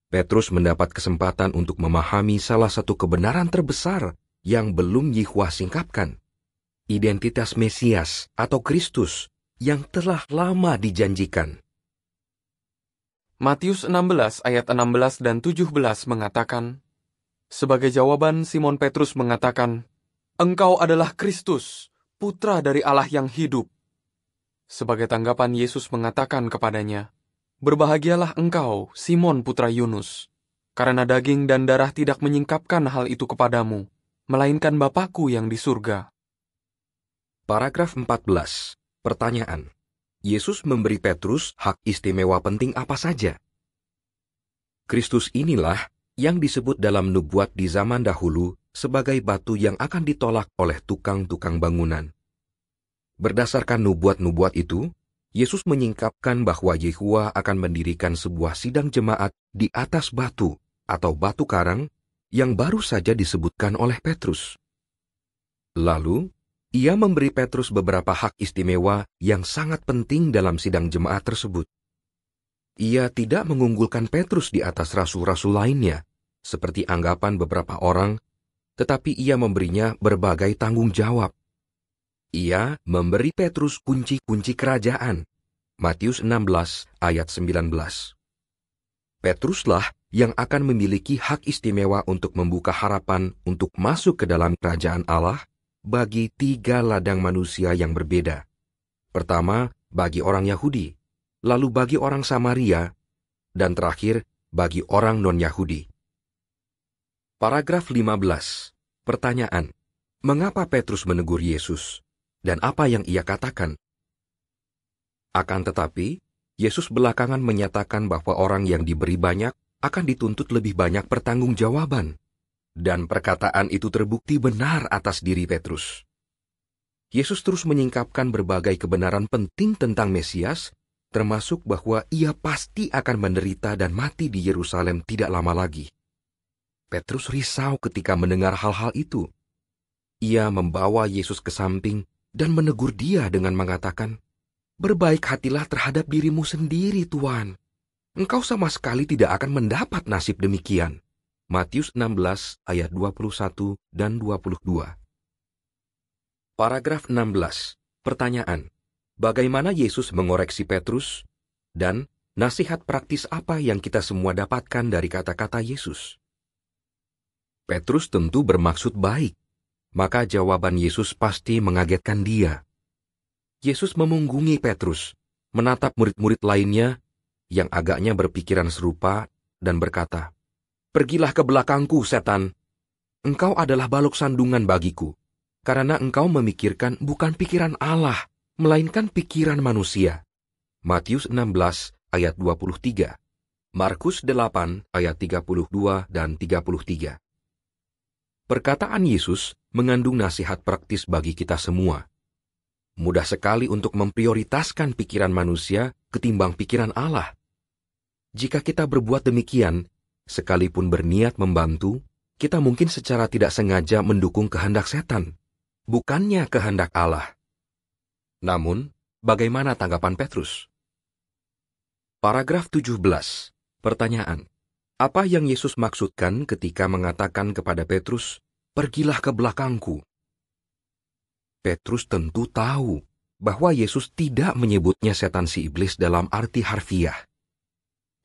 A: Petrus mendapat kesempatan untuk memahami salah satu kebenaran terbesar yang belum Yehua singkapkan, identitas Mesias atau Kristus yang telah lama dijanjikan.
B: Matius 16 ayat 16 dan 17 mengatakan, sebagai jawaban Simon Petrus mengatakan, "Engkau adalah Kristus, Putra dari Allah yang hidup." Sebagai tanggapan Yesus mengatakan kepadanya, "Berbahagialah engkau, Simon putra Yunus, karena daging dan darah tidak menyingkapkan hal itu kepadamu, melainkan Bapa-Ku yang di surga."
A: Paragraf 14. Pertanyaan. Yesus memberi Petrus hak istimewa penting apa saja? Kristus inilah yang disebut dalam nubuat di zaman dahulu sebagai batu yang akan ditolak oleh tukang-tukang bangunan. Berdasarkan nubuat-nubuat itu, Yesus menyingkapkan bahwa Yehua akan mendirikan sebuah sidang jemaat di atas batu atau batu karang yang baru saja disebutkan oleh Petrus. Lalu, ia memberi Petrus beberapa hak istimewa yang sangat penting dalam sidang jemaat tersebut. Ia tidak mengunggulkan Petrus di atas rasul-rasul lainnya, seperti anggapan beberapa orang, tetapi ia memberinya berbagai tanggung jawab. Ia memberi Petrus kunci-kunci kerajaan. Matius 16 ayat 19. Petruslah yang akan memiliki hak istimewa untuk membuka harapan untuk masuk ke dalam kerajaan Allah bagi 3 ladang manusia yang berbeda. Pertama, bagi orang Yahudi, lalu bagi orang Samaria, dan terakhir, bagi orang non-Yahudi. Paragraf 15. Pertanyaan. Mengapa Petrus menegur Yesus? Dan apa yang ia katakan? Akan tetapi, Yesus belakangan menyatakan bahwa orang yang diberi banyak akan dituntut lebih banyak pertanggungjawaban. Dan perkataan itu terbukti benar atas diri Petrus. Yesus terus menyingkapkan berbagai kebenaran penting tentang Mesias, termasuk bahwa ia pasti akan menderita dan mati di Yerusalem tidak lama lagi. Petrus risau ketika mendengar hal-hal itu. Ia membawa Yesus ke samping dan menegur dia dengan mengatakan, "Berbaik hatilah terhadap dirimu sendiri, Tuhan. Engkau sama sekali tidak akan mendapat nasib demikian." Matius 16 ayat 21 dan 22. Paragraf 16. Pertanyaan. Bagaimana Yesus mengoreksi Petrus? Dan nasihat praktis apa yang kita semua dapatkan dari kata-kata Yesus? Petrus tentu bermaksud baik, maka jawaban Yesus pasti mengagetkan dia. Yesus memunggungi Petrus, menatap murid-murid lainnya yang agaknya berpikiran serupa dan berkata, "Pergilah ke belakangku, setan. Engkau adalah balok sandungan bagiku, karena engkau memikirkan bukan pikiran Allah, melainkan pikiran manusia." Matius 16 ayat 23, Markus 8 ayat 32 dan 33. Perkataan Yesus mengandung nasihat praktis bagi kita semua. Mudah sekali untuk memprioritaskan pikiran manusia ketimbang pikiran Allah. Jika kita berbuat demikian, sekalipun berniat membantu, kita mungkin secara tidak sengaja mendukung kehendak setan, bukannya kehendak Allah. Namun, bagaimana tanggapan Petrus? Paragraf 17. Pertanyaan. Apa yang Yesus maksudkan ketika mengatakan kepada Petrus, "Pergilah ke belakangku"? Petrus tentu tahu bahwa Yesus tidak menyebutnya setan si iblis dalam arti harfiah.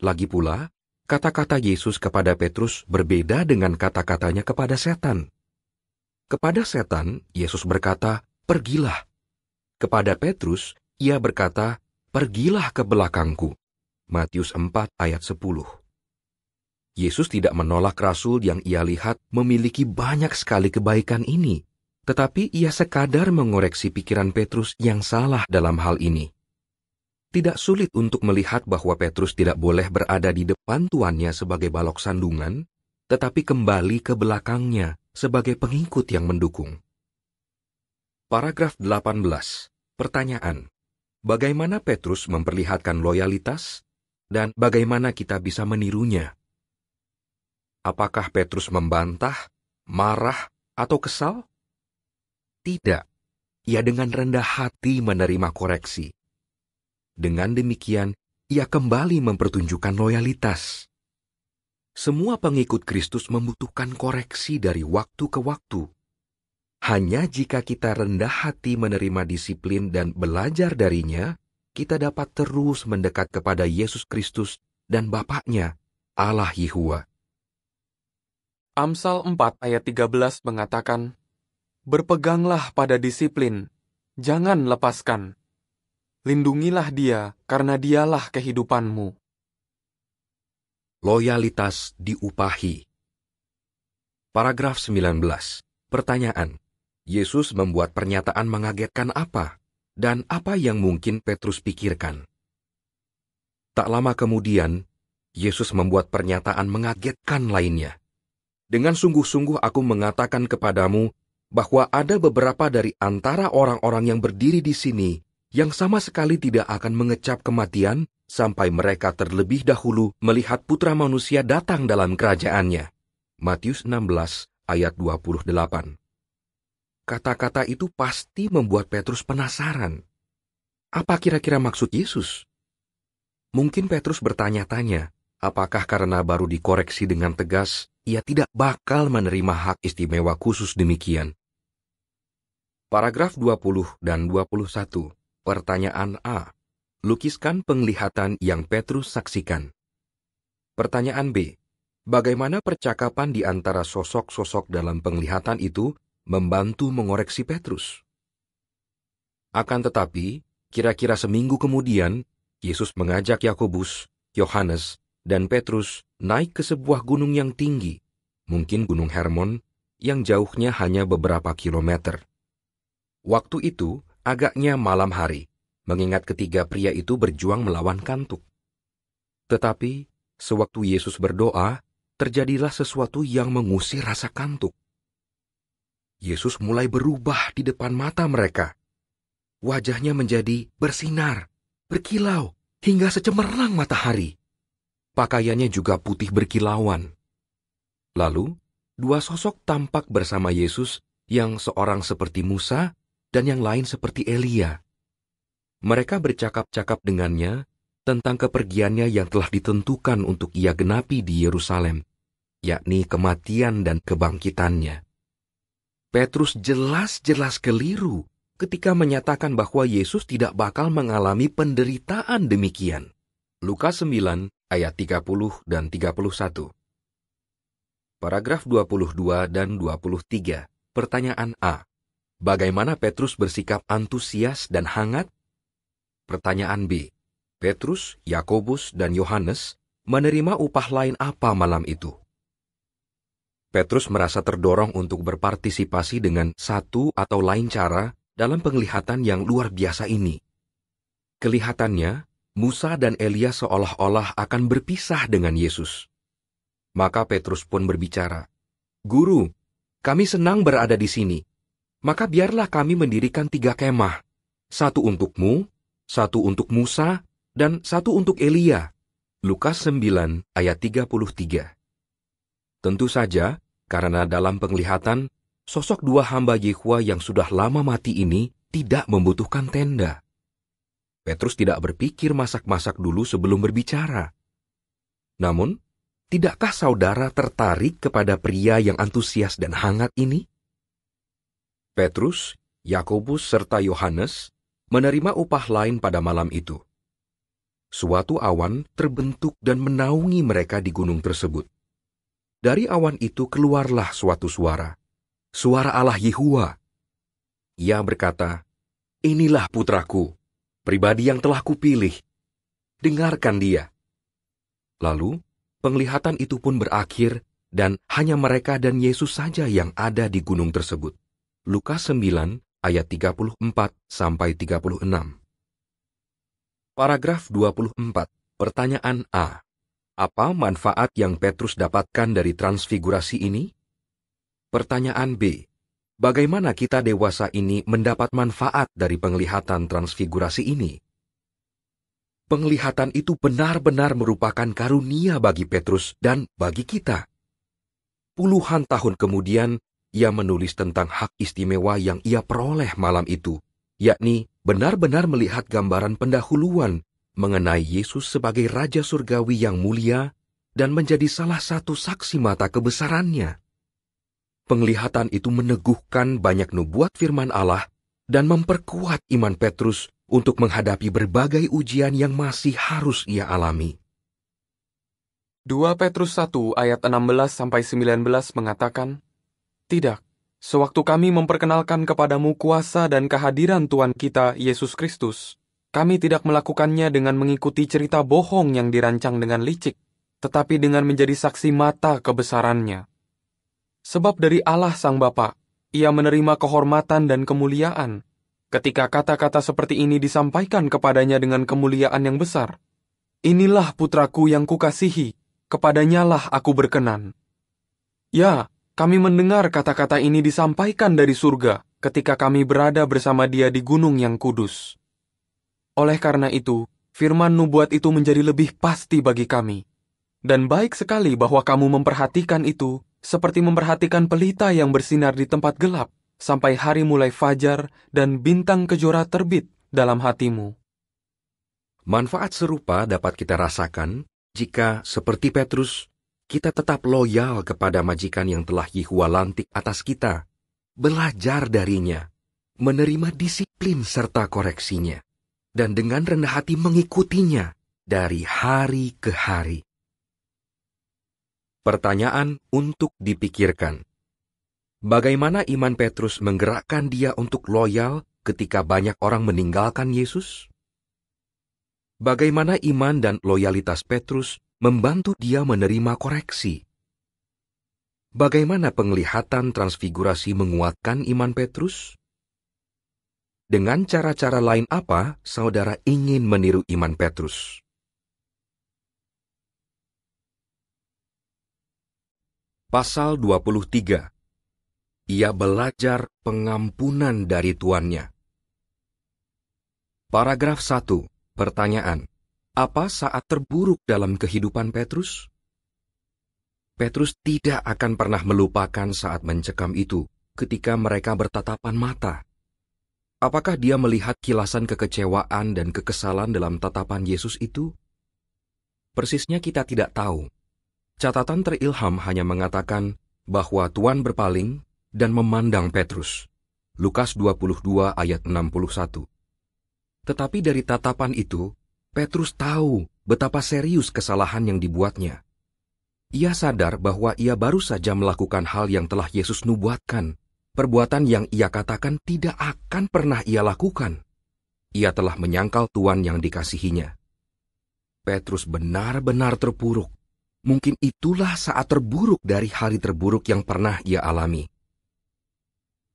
A: Lagi pula, kata-kata Yesus kepada Petrus berbeda dengan kata-katanya kepada setan. Kepada setan, Yesus berkata, "Pergilah." Kepada Petrus, ia berkata, "Pergilah ke belakangku." Matius 4 ayat 10. Yesus tidak menolak rasul yang ia lihat memiliki banyak sekali kebaikan ini, tetapi ia sekadar mengoreksi pikiran Petrus yang salah dalam hal ini. Tidak sulit untuk melihat bahwa Petrus tidak boleh berada di depan tuannya sebagai balok sandungan, tetapi kembali ke belakangnya sebagai pengikut yang mendukung. Paragraf 18. Pertanyaan. Bagaimana Petrus memperlihatkan loyalitas? Dan bagaimana kita bisa menirunya? Apakah Petrus membantah, marah, atau kesal? Tidak. Ia dengan rendah hati menerima koreksi. Dengan demikian, ia kembali mempertunjukkan loyalitas. Semua pengikut Kristus membutuhkan koreksi dari waktu ke waktu. Hanya jika kita rendah hati menerima disiplin dan belajar darinya, kita dapat terus mendekat kepada Yesus Kristus dan Bapaknya, Allah Yehova.
B: Amsal 4 ayat 13 mengatakan, "Berpeganglah pada disiplin, jangan lepaskan. Lindungilah dia, karena dialah kehidupanmu."
A: Loyalitas diupahi. Paragraf 19. Pertanyaan. Yesus membuat pernyataan mengagetkan apa? Dan apa yang mungkin Petrus pikirkan? Tak lama kemudian, Yesus membuat pernyataan mengagetkan lainnya. Dengan sungguh-sungguh aku mengatakan kepadamu bahwa ada beberapa dari antara orang-orang yang berdiri di sini yang sama sekali tidak akan mengecap kematian sampai mereka terlebih dahulu melihat Putra Manusia datang dalam kerajaannya. Matius 16 ayat 28. Kata-kata itu pasti membuat Petrus penasaran. Apa kira-kira maksud Yesus? Mungkin Petrus bertanya-tanya, apakah karena baru dikoreksi dengan tegas, ia tidak bakal menerima hak istimewa khusus demikian? Paragraf 20 dan 21. Pertanyaan A. Lukiskan penglihatan yang Petrus saksikan. Pertanyaan B. Bagaimana percakapan di antara sosok-sosok dalam penglihatan itu membantu mengoreksi Petrus? Akan tetapi, kira-kira seminggu kemudian, Yesus mengajak Yakobus, Yohanes, dan Petrus naik ke sebuah gunung yang tinggi, mungkin Gunung Hermon, yang jauhnya hanya beberapa kilometer. Waktu itu, agaknya malam hari, mengingat ketiga pria itu berjuang melawan kantuk. Tetapi, sewaktu Yesus berdoa, terjadilah sesuatu yang mengusir rasa kantuk. Yesus mulai berubah di depan mata mereka. Wajahnya menjadi bersinar, berkilau, hingga secemerlang matahari. Pakaiannya juga putih berkilauan. Lalu, dua sosok tampak bersama Yesus, yang seorang seperti Musa dan yang lain seperti Elia. Mereka bercakap-cakap dengannya tentang kepergiannya yang telah ditentukan untuk ia genapi di Yerusalem, yakni kematian dan kebangkitannya. Petrus jelas-jelas keliru ketika menyatakan bahwa Yesus tidak bakal mengalami penderitaan demikian. Lukas 9 ayat 30 dan 31. Paragraf 22 dan 23. Pertanyaan A. Bagaimana Petrus bersikap antusias dan hangat? Pertanyaan B. Petrus, Yakobus, dan Yohanes menerima upah lain apa malam itu? Petrus merasa terdorong untuk berpartisipasi dengan satu atau lain cara dalam penglihatan yang luar biasa ini. Kelihatannya, Musa dan Elia seolah-olah akan berpisah dengan Yesus. Maka Petrus pun berbicara, "Guru, kami senang berada di sini. Maka biarlah kami mendirikan 3 kemah, satu untukmu, satu untuk Musa, dan satu untuk Elia." Lukas 9 ayat 33. Tentu saja, karena dalam penglihatan, sosok dua hamba Yehova yang sudah lama mati ini tidak membutuhkan tenda. Petrus tidak berpikir masak-masak dulu sebelum berbicara. Namun, tidakkah saudara tertarik kepada pria yang antusias dan hangat ini? Petrus, Yakobus, serta Yohanes menerima upah lain pada malam itu. Suatu awan terbentuk dan menaungi mereka di gunung tersebut. Dari awan itu keluarlah suatu suara, suara Allah Yehova. Ia berkata, "Inilah putraku, pribadi yang telah kupilih. Dengarkan dia." Lalu, penglihatan itu pun berakhir dan hanya mereka dan Yesus saja yang ada di gunung tersebut. Lukas 9 ayat 34-36. Paragraf 24. Pertanyaan A. Apa manfaat yang Petrus dapatkan dari transfigurasi ini? Pertanyaan B. bagaimana kita dewasa ini mendapat manfaat dari penglihatan transfigurasi ini? Penglihatan itu benar-benar merupakan karunia bagi Petrus dan bagi kita. Puluhan tahun kemudian, ia menulis tentang hak istimewa yang ia peroleh malam itu, yakni benar-benar melihat gambaran pendahuluan mengenai Yesus sebagai Raja Surgawi yang mulia dan menjadi salah satu saksi mata kebesarannya. Penglihatan itu meneguhkan banyak nubuat firman Allah dan memperkuat iman Petrus untuk menghadapi berbagai ujian yang masih harus ia alami.
B: 2 Petrus 1 ayat 16-19 mengatakan, "Tidak, sewaktu kami memperkenalkan kepadamu kuasa dan kehadiran Tuhan kita, Yesus Kristus, kami tidak melakukannya dengan mengikuti cerita bohong yang dirancang dengan licik, tetapi dengan menjadi saksi mata kebesarannya. Sebab dari Allah Sang Bapa, Ia menerima kehormatan dan kemuliaan, ketika kata-kata seperti ini disampaikan kepadanya dengan kemuliaan yang besar. Inilah putraku yang kukasihi, kepadanyalah aku berkenan. Ya, kami mendengar kata-kata ini disampaikan dari surga, ketika kami berada bersama Dia di gunung yang kudus. Oleh karena itu, firman nubuat itu menjadi lebih pasti bagi kami. Dan baik sekali bahwa kamu memperhatikan itu, seperti memperhatikan pelita yang bersinar di tempat gelap, sampai hari mulai fajar dan bintang kejora terbit dalam hatimu."
A: Manfaat serupa dapat kita rasakan jika, seperti Petrus, kita tetap loyal kepada majikan yang telah Yehova lantik atas kita, belajar darinya, menerima disiplin serta koreksinya, dan dengan rendah hati mengikutinya dari hari ke hari. Pertanyaan untuk dipikirkan. Bagaimana iman Petrus menggerakkan dia untuk loyal ketika banyak orang meninggalkan Yesus? Bagaimana iman dan loyalitas Petrus membantu dia menerima koreksi? Bagaimana penglihatan transfigurasi menguatkan iman Petrus? Dengan cara-cara lain apa saudara ingin meniru iman Petrus? Pasal 23. Ia belajar pengampunan dari tuannya. Paragraf 1. Pertanyaan. Apa saat terburuk dalam kehidupan Petrus? Petrus tidak akan pernah melupakan saat mencekam itu ketika mereka bertatapan mata. Apakah dia melihat kilasan kekecewaan dan kekesalan dalam tatapan Yesus itu? Persisnya kita tidak tahu. Catatan terilham hanya mengatakan bahwa Tuhan berpaling dan memandang Petrus. Lukas 22 ayat 61. Tetapi dari tatapan itu, Petrus tahu betapa serius kesalahan yang dibuatnya. Ia sadar bahwa ia baru saja melakukan hal yang telah Yesus nubuatkan, perbuatan yang ia katakan tidak akan pernah ia lakukan. Ia telah menyangkal Tuhan yang dikasihinya. Petrus benar-benar terpuruk. Mungkin itulah saat terburuk dari hari terburuk yang pernah ia alami.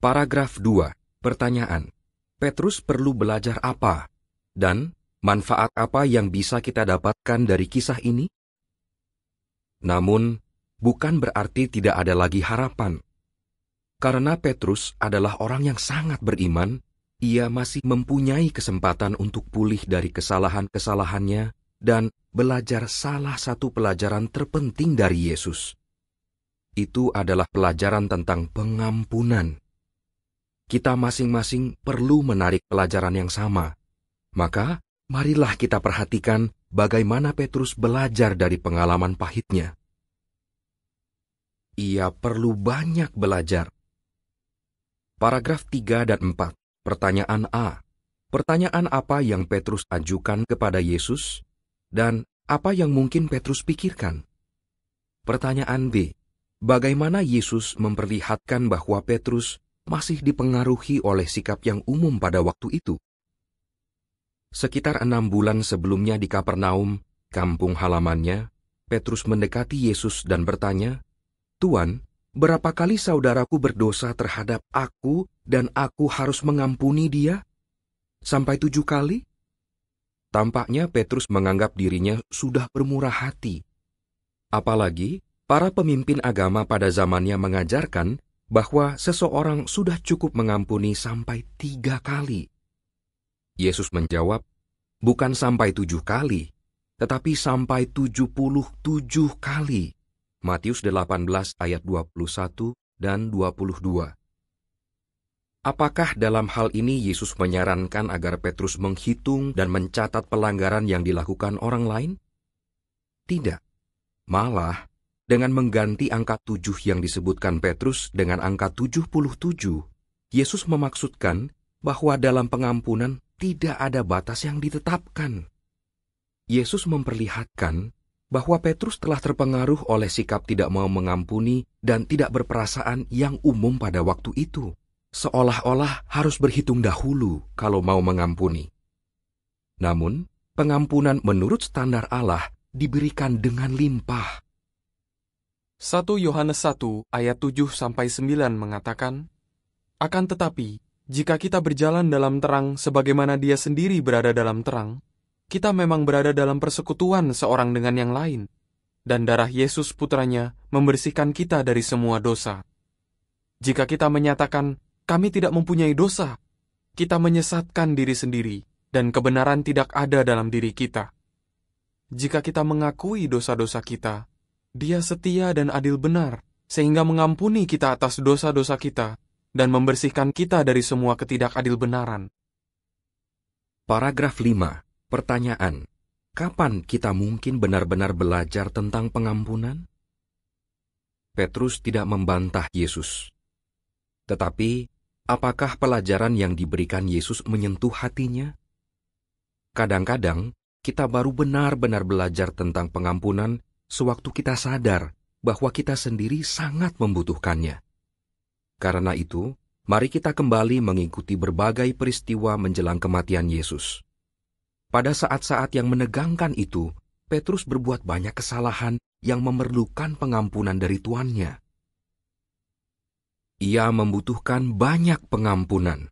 A: Paragraf 2. Pertanyaan. Petrus perlu belajar apa? Dan manfaat apa yang bisa kita dapatkan dari kisah ini? Namun, bukan berarti tidak ada lagi harapan. Karena Petrus adalah orang yang sangat beriman, ia masih mempunyai kesempatan untuk pulih dari kesalahan-kesalahannya dan belajar salah satu pelajaran terpenting dari Yesus. Itu adalah pelajaran tentang pengampunan. Kita masing-masing perlu menarik pelajaran yang sama. Maka, marilah kita perhatikan bagaimana Petrus belajar dari pengalaman pahitnya. Ia perlu banyak belajar. Paragraf 3 dan 4. Pertanyaan A. Pertanyaan apa yang Petrus ajukan kepada Yesus? Dan apa yang mungkin Petrus pikirkan? Pertanyaan B. Bagaimana Yesus memperlihatkan bahwa Petrus masih dipengaruhi oleh sikap yang umum pada waktu itu? Sekitar 6 bulan sebelumnya di Kapernaum, kampung halamannya, Petrus mendekati Yesus dan bertanya, "Tuan, berapa kali saudaraku berdosa terhadap aku dan aku harus mengampuni dia? Sampai 7 kali?" Tampaknya Petrus menganggap dirinya sudah bermurah hati. Apalagi, para pemimpin agama pada zamannya mengajarkan bahwa seseorang sudah cukup mengampuni sampai 3 kali. Yesus menjawab, bukan sampai 7 kali, tetapi sampai 77 kali. Matius 18 ayat 21 dan 22. Apakah dalam hal ini Yesus menyarankan agar Petrus menghitung dan mencatat pelanggaran yang dilakukan orang lain? Tidak. Malah, dengan mengganti angka 7 yang disebutkan Petrus dengan angka 77, Yesus memaksudkan bahwa dalam pengampunan tidak ada batas yang ditetapkan. Yesus memperlihatkan bahwa Petrus telah terpengaruh oleh sikap tidak mau mengampuni dan tidak berperasaan yang umum pada waktu itu. Seolah-olah harus berhitung dahulu kalau mau mengampuni. Namun, pengampunan menurut standar Allah diberikan dengan limpah.
B: 1 Yohanes 1 ayat 7-9 mengatakan, akan tetapi, jika kita berjalan dalam terang sebagaimana Dia sendiri berada dalam terang, kita memang berada dalam persekutuan seorang dengan yang lain, dan darah Yesus putranya membersihkan kita dari semua dosa. Jika kita menyatakan, kami tidak mempunyai dosa, kita menyesatkan diri sendiri, dan kebenaran tidak ada dalam diri kita. Jika kita mengakui dosa-dosa kita, Dia setia dan adil benar, sehingga mengampuni kita atas dosa-dosa kita, dan membersihkan kita dari semua ketidakadilbenaran.
A: Paragraf 5. Pertanyaan. Kapan kita mungkin benar-benar belajar tentang pengampunan? Petrus tidak membantah Yesus. Tetapi, apakah pelajaran yang diberikan Yesus menyentuh hatinya? Kadang-kadang, kita baru benar-benar belajar tentang pengampunan sewaktu kita sadar bahwa kita sendiri sangat membutuhkannya. Karena itu, mari kita kembali mengikuti berbagai peristiwa menjelang kematian Yesus. Pada saat-saat yang menegangkan itu, Petrus berbuat banyak kesalahan yang memerlukan pengampunan dari tuannya. Ia membutuhkan banyak pengampunan.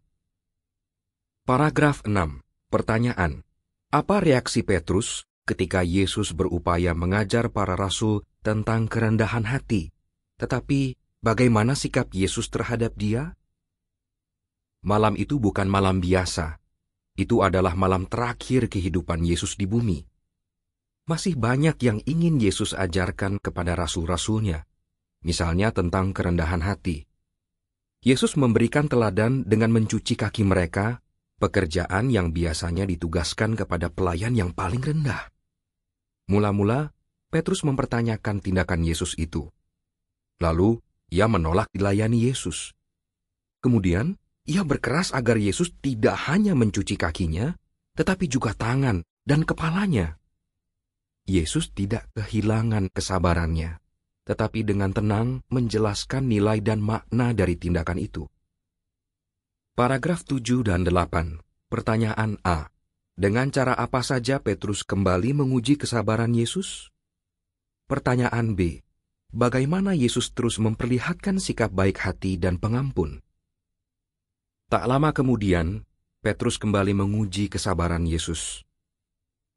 A: Paragraf 6. Pertanyaan. Apa reaksi Petrus ketika Yesus berupaya mengajar para rasul tentang kerendahan hati? Tetapi, bagaimana sikap Yesus terhadap dia? Malam itu bukan malam biasa. Itu adalah malam terakhir kehidupan Yesus di bumi. Masih banyak yang ingin Yesus ajarkan kepada rasul-rasulnya, misalnya tentang kerendahan hati. Yesus memberikan teladan dengan mencuci kaki mereka, pekerjaan yang biasanya ditugaskan kepada pelayan yang paling rendah. Mula-mula, Petrus mempertanyakan tindakan Yesus itu. Lalu, ia menolak dilayani Yesus. Kemudian, ia berkeras agar Yesus tidak hanya mencuci kakinya, tetapi juga tangan dan kepalanya. Yesus tidak kehilangan kesabarannya, tetapi dengan tenang menjelaskan nilai dan makna dari tindakan itu. Paragraf 7 dan 8. Pertanyaan A. Dengan cara apa saja Petrus kembali menguji kesabaran Yesus? Pertanyaan B. Bagaimana Yesus terus memperlihatkan sikap baik hati dan pengampun? Tak lama kemudian, Petrus kembali menguji kesabaran Yesus.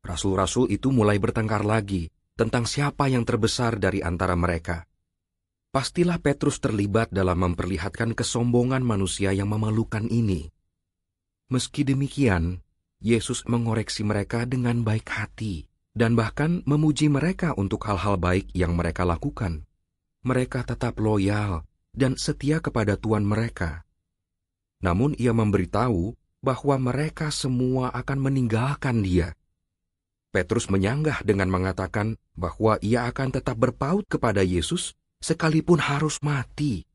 A: Rasul-rasul itu mulai bertengkar lagi tentang siapa yang terbesar dari antara mereka. Pastilah Petrus terlibat dalam memperlihatkan kesombongan manusia yang memalukan ini. Meski demikian, Yesus mengoreksi mereka dengan baik hati dan bahkan memuji mereka untuk hal-hal baik yang mereka lakukan. Mereka tetap loyal dan setia kepada Tuhan mereka. Namun ia memberitahu bahwa mereka semua akan meninggalkan dia. Petrus menyanggah dengan mengatakan bahwa ia akan tetap berpaut kepada Yesus sekalipun harus mati.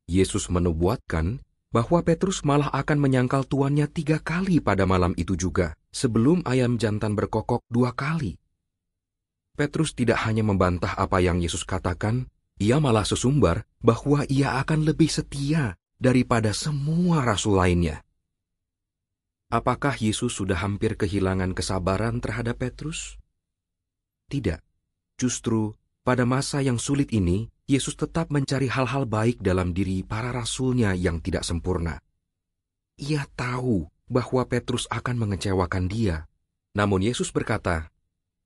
A: Yesus menubuatkan bahwa Petrus malah akan menyangkal tuannya 3 kali pada malam itu juga, sebelum ayam jantan berkokok 2 kali. Petrus tidak hanya membantah apa yang Yesus katakan, ia malah sesumbar bahwa ia akan lebih setia daripada semua rasul lainnya. Apakah Yesus sudah hampir kehilangan kesabaran terhadap Petrus? Tidak. Justru, pada masa yang sulit ini, Yesus tetap mencari hal-hal baik dalam diri para rasulnya yang tidak sempurna. Ia tahu bahwa Petrus akan mengecewakan dia. Namun Yesus berkata,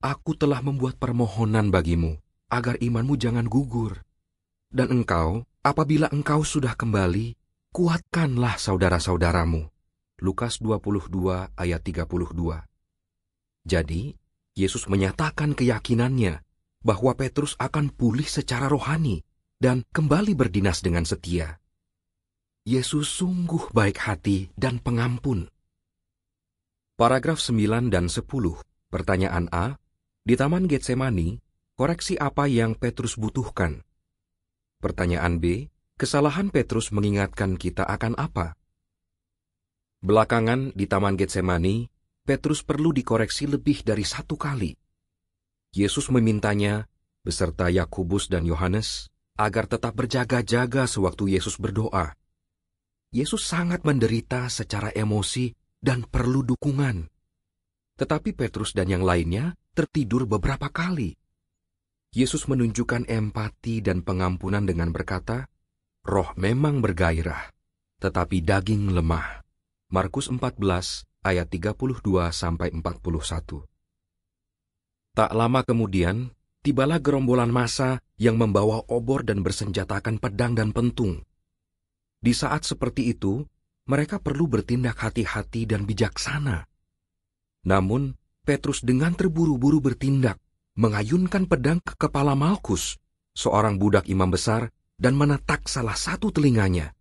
A: "Aku telah membuat permohonan bagimu, agar imanmu jangan gugur. Dan engkau, apabila engkau sudah kembali, kuatkanlah saudara-saudaramu. Lukas 22 ayat 32. Jadi, Yesus menyatakan keyakinannya bahwa Petrus akan pulih secara rohani dan kembali berdinas dengan setia. Yesus sungguh baik hati dan pengampun. Paragraf 9 dan 10, pertanyaan A, di Taman Getsemani, koreksi apa yang Petrus butuhkan? Pertanyaan B, kesalahan Petrus mengingatkan kita akan apa? Belakangan di Taman Getsemani, Petrus perlu dikoreksi lebih dari 1 kali. Yesus memintanya, beserta Yakobus dan Yohanes, agar tetap berjaga-jaga sewaktu Yesus berdoa. Yesus sangat menderita secara emosi dan perlu dukungan. Tetapi Petrus dan yang lainnya tertidur beberapa kali. Yesus menunjukkan empati dan pengampunan dengan berkata, "Roh memang bergairah, tetapi daging lemah." Markus 14 ayat 32-41. Tak lama kemudian, tibalah gerombolan massa yang membawa obor dan bersenjatakan pedang dan pentung. Di saat seperti itu, mereka perlu bertindak hati-hati dan bijaksana. Namun, Petrus dengan terburu-buru bertindak, mengayunkan pedang ke kepala Malkus, seorang budak imam besar, dan menetak salah satu telinganya.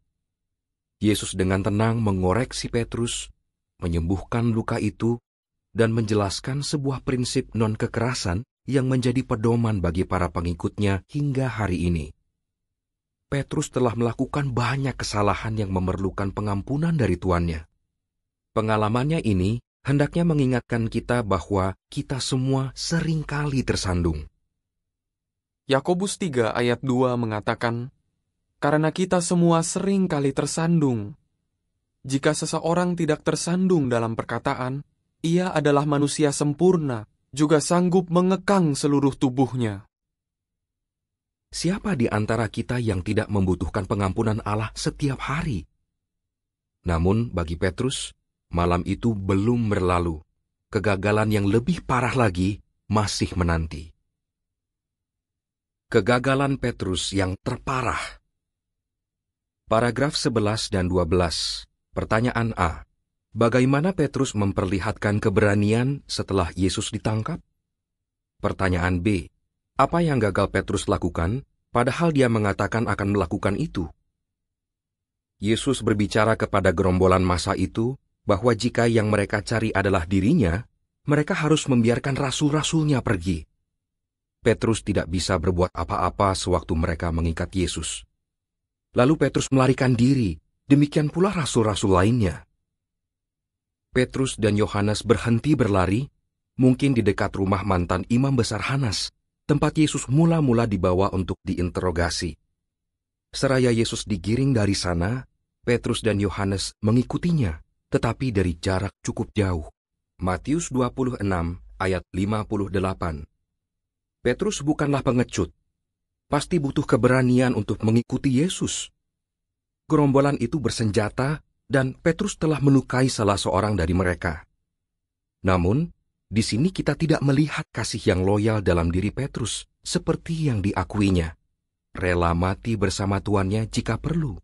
A: Yesus dengan tenang mengoreksi Petrus, menyembuhkan luka itu, dan menjelaskan sebuah prinsip non-kekerasan yang menjadi pedoman bagi para pengikutnya hingga hari ini. Petrus telah melakukan banyak kesalahan yang memerlukan pengampunan dari tuannya. Pengalamannya ini hendaknya mengingatkan kita bahwa kita semua seringkali tersandung.
B: Yakobus 3 ayat 2 mengatakan, "Karena kita semua seringkali tersandung. Jika seseorang tidak tersandung dalam perkataan, ia adalah manusia sempurna, juga sanggup mengekang seluruh tubuhnya."
A: Siapa di antara kita yang tidak membutuhkan pengampunan Allah setiap hari? Namun bagi Petrus, malam itu belum berlalu. Kegagalan yang lebih parah lagi masih menanti. Kegagalan Petrus yang terparah. Paragraf 11 dan 12. Pertanyaan A. Bagaimana Petrus memperlihatkan keberanian setelah Yesus ditangkap? Pertanyaan B. Apa yang gagal Petrus lakukan, padahal dia mengatakan akan melakukan itu? Yesus berbicara kepada gerombolan massa itu bahwa jika yang mereka cari adalah dirinya, mereka harus membiarkan rasul-rasulnya pergi. Petrus tidak bisa berbuat apa-apa sewaktu mereka mengikat Yesus. Lalu Petrus melarikan diri, demikian pula rasul-rasul lainnya. Petrus dan Yohanes berhenti berlari, mungkin di dekat rumah mantan imam besar Hanas, tempat Yesus mula-mula dibawa untuk diinterogasi. Seraya Yesus digiring dari sana, Petrus dan Yohanes mengikutinya, tetapi dari jarak cukup jauh. Matius 26 ayat 58. Petrus bukanlah pengecut. Pasti butuh keberanian untuk mengikuti Yesus. Gerombolan itu bersenjata, dan Petrus telah melukai salah seorang dari mereka. Namun, di sini kita tidak melihat kasih yang loyal dalam diri Petrus, seperti yang diakuinya. Rela mati bersama tuannya jika perlu.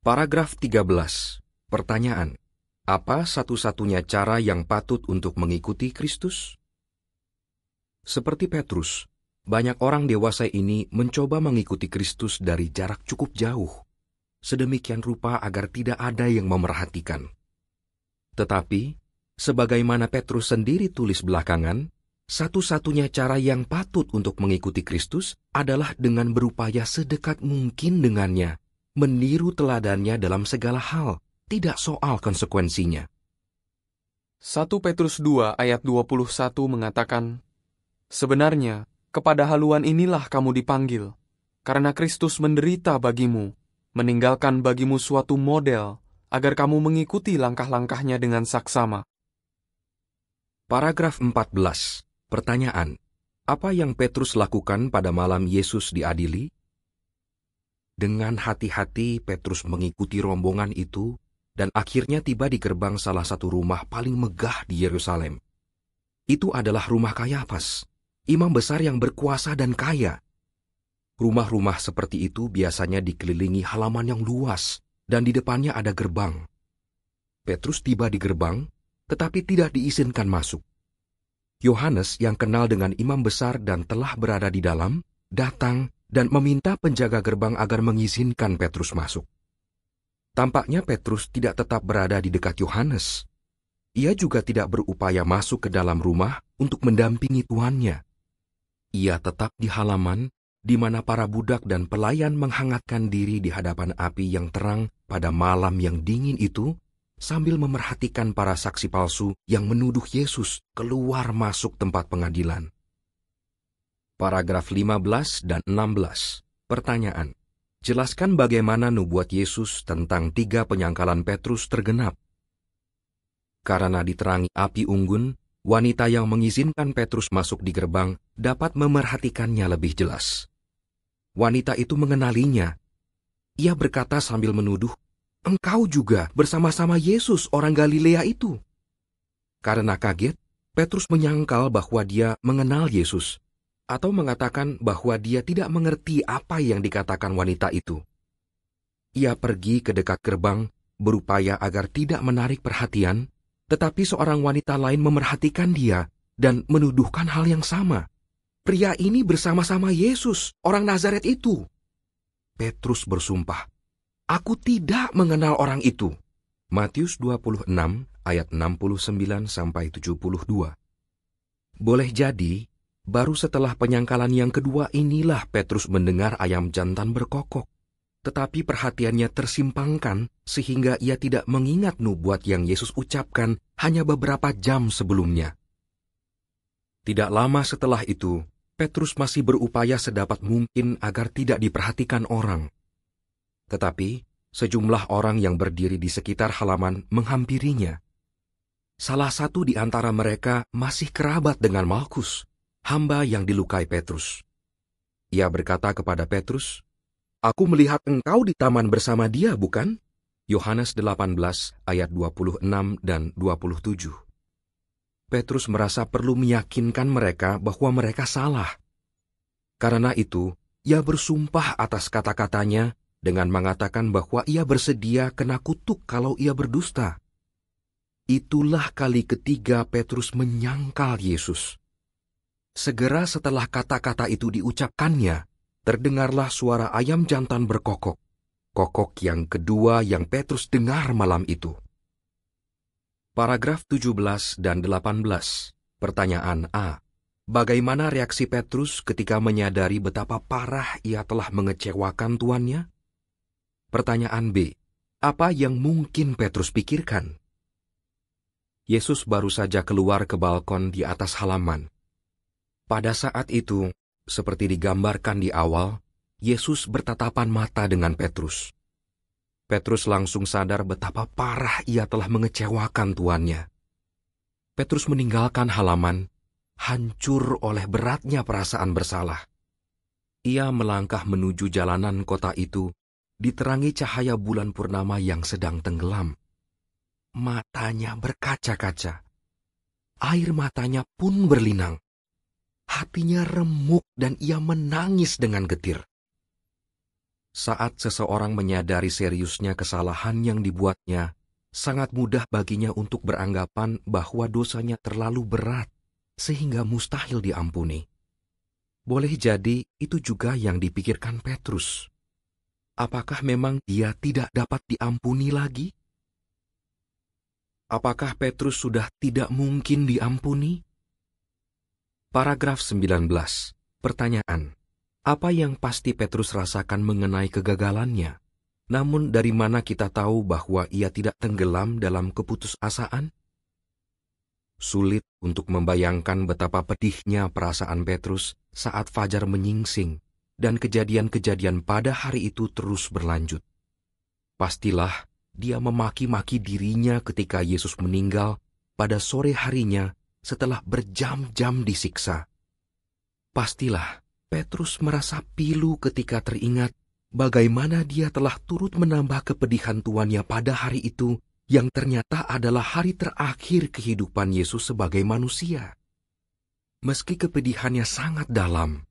A: Paragraf 13. Pertanyaan. Apa satu-satunya cara yang patut untuk mengikuti Kristus? Seperti Petrus, banyak orang dewasa ini mencoba mengikuti Kristus dari jarak cukup jauh, sedemikian rupa agar tidak ada yang memerhatikan. Tetapi, sebagaimana Petrus sendiri tulis belakangan, satu-satunya cara yang patut untuk mengikuti Kristus adalah dengan berupaya sedekat mungkin dengannya, meniru teladannya dalam segala hal, tidak soal konsekuensinya.
B: 1 Petrus 2 ayat 21 mengatakan, "Sebenarnya, kepada haluan inilah kamu dipanggil, karena Kristus menderita bagimu, meninggalkan bagimu suatu model, agar kamu mengikuti langkah-langkahnya dengan saksama."
A: Paragraf 14. Pertanyaan. Apa yang Petrus lakukan pada malam Yesus diadili? Dengan hati-hati Petrus mengikuti rombongan itu, dan akhirnya tiba di gerbang salah satu rumah paling megah di Yerusalem. Itu adalah rumah Kayafas, imam besar yang berkuasa dan kaya. Rumah-rumah seperti itu biasanya dikelilingi halaman yang luas, dan di depannya ada gerbang. Petrus tiba di gerbang, tetapi tidak diizinkan masuk. Yohanes yang kenal dengan imam besar dan telah berada di dalam, datang dan meminta penjaga gerbang agar mengizinkan Petrus masuk. Tampaknya Petrus tidak tetap berada di dekat Yohanes. Ia juga tidak berupaya masuk ke dalam rumah untuk mendampingi tuannya. Ia tetap di halaman, di mana para budak dan pelayan menghangatkan diri di hadapan api yang terang pada malam yang dingin itu, sambil memerhatikan para saksi palsu yang menuduh Yesus keluar masuk tempat pengadilan. Paragraf 15 dan 16. Pertanyaan. Jelaskan bagaimana nubuat Yesus tentang 3 penyangkalan Petrus tergenap. Karena diterangi api unggun, wanita yang mengizinkan Petrus masuk di gerbang dapat memerhatikannya lebih jelas. Wanita itu mengenalinya. Ia berkata sambil menuduh, "Engkau juga bersama-sama Yesus orang Galilea itu." Karena kaget, Petrus menyangkal bahwa dia mengenal Yesus, atau mengatakan bahwa dia tidak mengerti apa yang dikatakan wanita itu. Ia pergi ke dekat gerbang, berupaya agar tidak menarik perhatian, tetapi seorang wanita lain memerhatikan dia dan menuduhkan hal yang sama. "Pria ini bersama-sama Yesus, orang Nazaret itu." Petrus bersumpah, "Aku tidak mengenal orang itu." Matius 26 ayat 69-72. Boleh jadi, baru setelah penyangkalan yang kedua inilah Petrus mendengar ayam jantan berkokok. Tetapi perhatiannya tersimpangkan sehingga ia tidak mengingat nubuat yang Yesus ucapkan hanya beberapa jam sebelumnya. Tidak lama setelah itu, Petrus masih berupaya sedapat mungkin agar tidak diperhatikan orang. Tetapi, sejumlah orang yang berdiri di sekitar halaman menghampirinya. Salah satu di antara mereka masih kerabat dengan Malkus, hamba yang dilukai Petrus. Ia berkata kepada Petrus, "Aku melihat engkau di taman bersama dia, bukan?" Yohanes 18 ayat 26 dan 27. Petrus merasa perlu meyakinkan mereka bahwa mereka salah. Karena itu, ia bersumpah atas kata-katanya dengan mengatakan bahwa ia bersedia kena kutuk kalau ia berdusta. Itulah kali ketiga Petrus menyangkal Yesus. Segera setelah kata-kata itu diucapkannya, terdengarlah suara ayam jantan berkokok. Kokok yang kedua yang Petrus dengar malam itu. Paragraf 17 dan 18. Pertanyaan A. Bagaimana reaksi Petrus ketika menyadari betapa parah ia telah mengecewakan tuannya? Pertanyaan B. Apa yang mungkin Petrus pikirkan? Yesus baru saja keluar ke balkon di atas halaman. Pada saat itu, seperti digambarkan di awal, Yesus bertatapan mata dengan Petrus. Petrus langsung sadar betapa parah ia telah mengecewakan tuannya. Petrus meninggalkan halaman, hancur oleh beratnya perasaan bersalah. Ia melangkah menuju jalanan kota itu, diterangi cahaya bulan purnama yang sedang tenggelam. Matanya berkaca-kaca. Air matanya pun berlinang. Hatinya remuk dan ia menangis dengan getir. Saat seseorang menyadari seriusnya kesalahan yang dibuatnya, sangat mudah baginya untuk beranggapan bahwa dosanya terlalu berat, sehingga mustahil diampuni. Boleh jadi itu juga yang dipikirkan Petrus. Apakah memang dia tidak dapat diampuni lagi? Apakah Petrus sudah tidak mungkin diampuni? Paragraf 19. Pertanyaan. Apa yang pasti Petrus rasakan mengenai kegagalannya? Namun dari mana kita tahu bahwa ia tidak tenggelam dalam keputusasaan? Sulit untuk membayangkan betapa pedihnya perasaan Petrus saat fajar menyingsing dan kejadian-kejadian pada hari itu terus berlanjut. Pastilah dia memaki-maki dirinya ketika Yesus meninggal pada sore harinya setelah berjam-jam disiksa. Pastilah Petrus merasa pilu ketika teringat bagaimana dia telah turut menambah kepedihan tuannya pada hari itu yang ternyata adalah hari terakhir kehidupan Yesus sebagai manusia. Meski kepedihannya sangat dalam,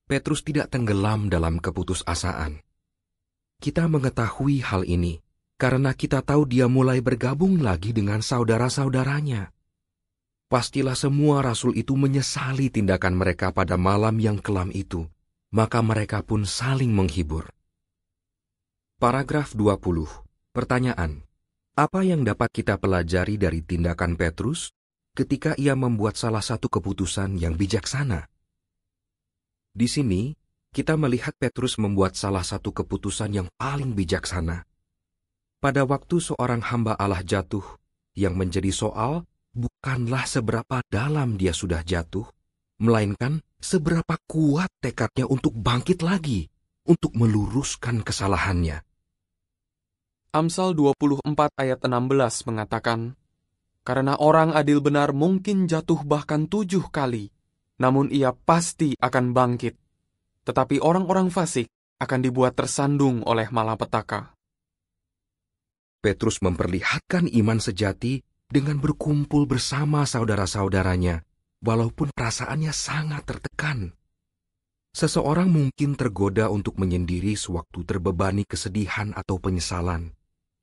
A: Petrus tidak tenggelam dalam keputusasaan. Kita mengetahui hal ini karena kita tahu dia mulai bergabung lagi dengan saudara-saudaranya. Pastilah semua rasul itu menyesali tindakan mereka pada malam yang kelam itu, maka mereka pun saling menghibur. Paragraf 20. Pertanyaan. Apa yang dapat kita pelajari dari tindakan Petrus ketika ia membuat salah satu keputusan yang bijaksana? Di sini, kita melihat Petrus membuat salah satu keputusan yang paling bijaksana. Pada waktu seorang hamba Allah jatuh, yang menjadi soal bukanlah seberapa dalam dia sudah jatuh, melainkan seberapa kuat tekadnya untuk bangkit lagi, untuk meluruskan kesalahannya.
B: Amsal 24 ayat 16 mengatakan, "Karena orang adil benar mungkin jatuh bahkan 7 kali, namun ia pasti akan bangkit. Tetapi orang-orang fasik akan dibuat tersandung oleh malapetaka."
A: Petrus memperlihatkan iman sejati dengan berkumpul bersama saudara-saudaranya, walaupun perasaannya sangat tertekan. Seseorang mungkin tergoda untuk menyendiri sewaktu terbebani kesedihan atau penyesalan,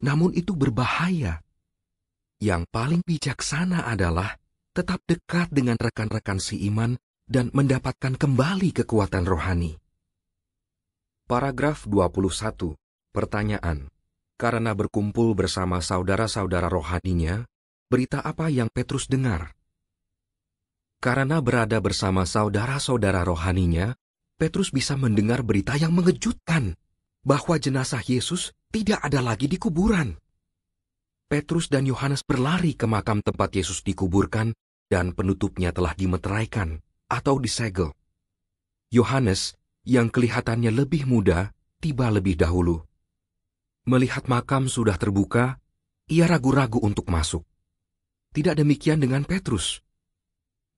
A: namun itu berbahaya. Yang paling bijaksana adalah tetap dekat dengan rekan-rekan seiman dan mendapatkan kembali kekuatan rohani. Paragraf 21. Pertanyaan. Karena berkumpul bersama saudara-saudara rohaninya, berita apa yang Petrus dengar? Karena berada bersama saudara-saudara rohaninya, Petrus bisa mendengar berita yang mengejutkan, bahwa jenazah Yesus tidak ada lagi di kuburan. Petrus dan Yohanes berlari ke makam tempat Yesus dikuburkan, dan penutupnya telah dimeteraikan atau disegel. Yohanes, yang kelihatannya lebih muda, tiba lebih dahulu. Melihat makam sudah terbuka, ia ragu-ragu untuk masuk. Tidak demikian dengan Petrus.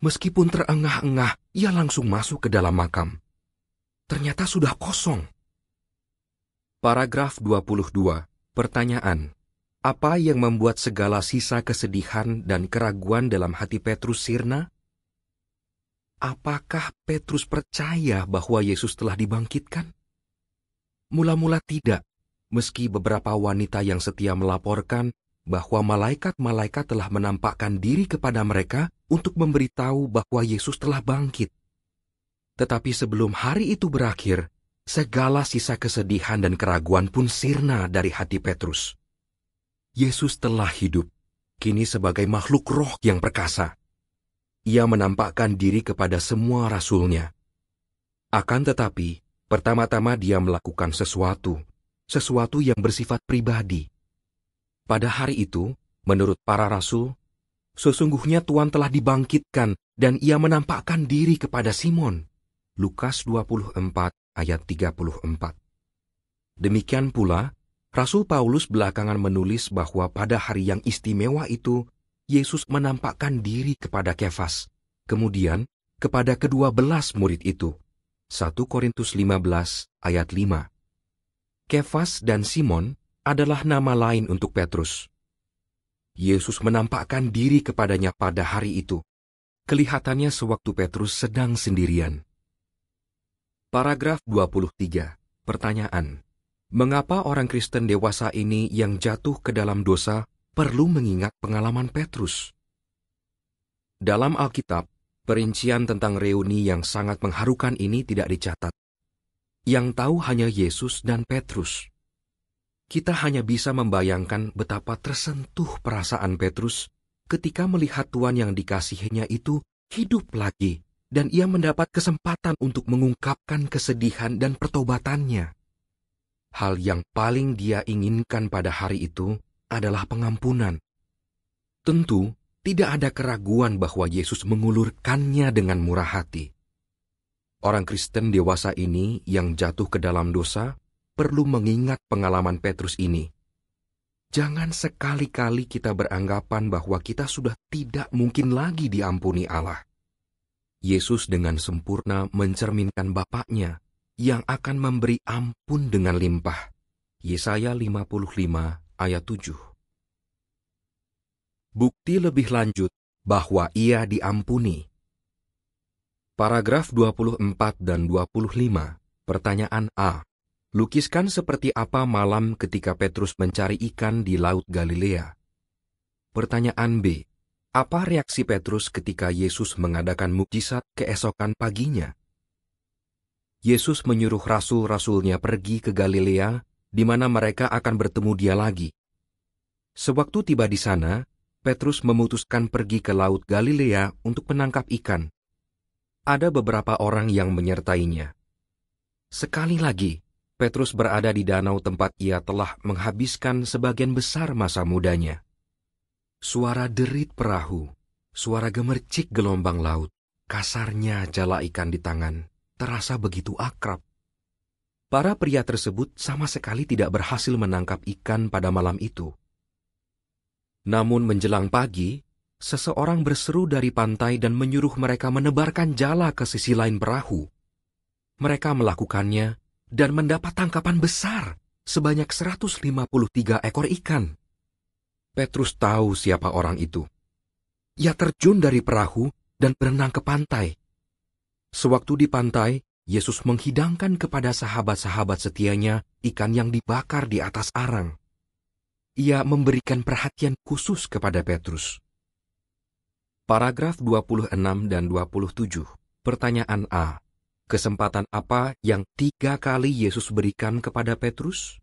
A: Meskipun terengah-engah, ia langsung masuk ke dalam makam. Ternyata sudah kosong. Paragraf 22. Pertanyaan. Apa yang membuat segala sisa kesedihan dan keraguan dalam hati Petrus sirna? Apakah Petrus percaya bahwa Yesus telah dibangkitkan? Mula-mula tidak, meski beberapa wanita yang setia melaporkan bahwa malaikat-malaikat telah menampakkan diri kepada mereka untuk memberitahu bahwa Yesus telah bangkit. Tetapi sebelum hari itu berakhir, segala sisa kesedihan dan keraguan pun sirna dari hati Petrus. Yesus telah hidup, kini sebagai makhluk roh yang perkasa. Ia menampakkan diri kepada semua rasulnya. Akan tetapi, pertama-tama dia melakukan sesuatu yang bersifat pribadi. Pada hari itu, menurut para rasul, sesungguhnya Tuhan telah dibangkitkan dan ia menampakkan diri kepada Simon. Lukas 24 ayat 34. Demikian pula, Rasul Paulus belakangan menulis bahwa pada hari yang istimewa itu, Yesus menampakkan diri kepada Kefas, kemudian kepada ke-12 murid itu. 1 Korintus 15 ayat 5. Kefas dan Simon adalah nama lain untuk Petrus. Yesus menampakkan diri kepadanya pada hari itu. Kelihatannya sewaktu Petrus sedang sendirian. Paragraf 23. Pertanyaan. Mengapa orang Kristen dewasa ini yang jatuh ke dalam dosa perlu mengingat pengalaman Petrus? Dalam Alkitab, perincian tentang reuni yang sangat mengharukan ini tidak dicatat. Yang tahu hanya Yesus dan Petrus. Kita hanya bisa membayangkan betapa tersentuh perasaan Petrus ketika melihat Tuhan yang dikasihinya itu hidup lagi dan ia mendapat kesempatan untuk mengungkapkan kesedihan dan pertobatannya. Hal yang paling dia inginkan pada hari itu adalah pengampunan. Tentu, tidak ada keraguan bahwa Yesus mengulurkannya dengan murah hati. Orang Kristen dewasa ini yang jatuh ke dalam dosa perlu mengingat pengalaman Petrus ini. Jangan sekali-kali kita beranggapan bahwa kita sudah tidak mungkin lagi diampuni Allah. Yesus dengan sempurna mencerminkan Bapaknya yang akan memberi ampun dengan limpah. Yesaya 55 ayat 7. Bukti lebih lanjut bahwa ia diampuni. Paragraf 24 dan 25. Pertanyaan A. Lukiskan seperti apa malam ketika Petrus mencari ikan di Laut Galilea. Pertanyaan B. Apa reaksi Petrus ketika Yesus mengadakan mukjizat keesokan paginya? Yesus menyuruh rasul-rasulnya pergi ke Galilea, di mana mereka akan bertemu Dia lagi. Sewaktu tiba di sana, Petrus memutuskan pergi ke Laut Galilea untuk menangkap ikan. Ada beberapa orang yang menyertainya. Sekali lagi, Petrus berada di danau tempat ia telah menghabiskan sebagian besar masa mudanya. Suara derit perahu, suara gemercik gelombang laut, kasarnya jala ikan di tangan, terasa begitu akrab. Para pria tersebut sama sekali tidak berhasil menangkap ikan pada malam itu. Namun menjelang pagi, seseorang berseru dari pantai dan menyuruh mereka menebarkan jala ke sisi lain perahu. Mereka melakukannya dan mendapat tangkapan besar sebanyak 153 ekor ikan. Petrus tahu siapa orang itu. Ia terjun dari perahu dan berenang ke pantai. Sewaktu di pantai, Yesus menghidangkan kepada sahabat-sahabat setianya ikan yang dibakar di atas arang. Ia memberikan perhatian khusus kepada Petrus. Paragraf 26 dan 27. Pertanyaan A. Kesempatan apa yang 3 kali Yesus berikan kepada Petrus?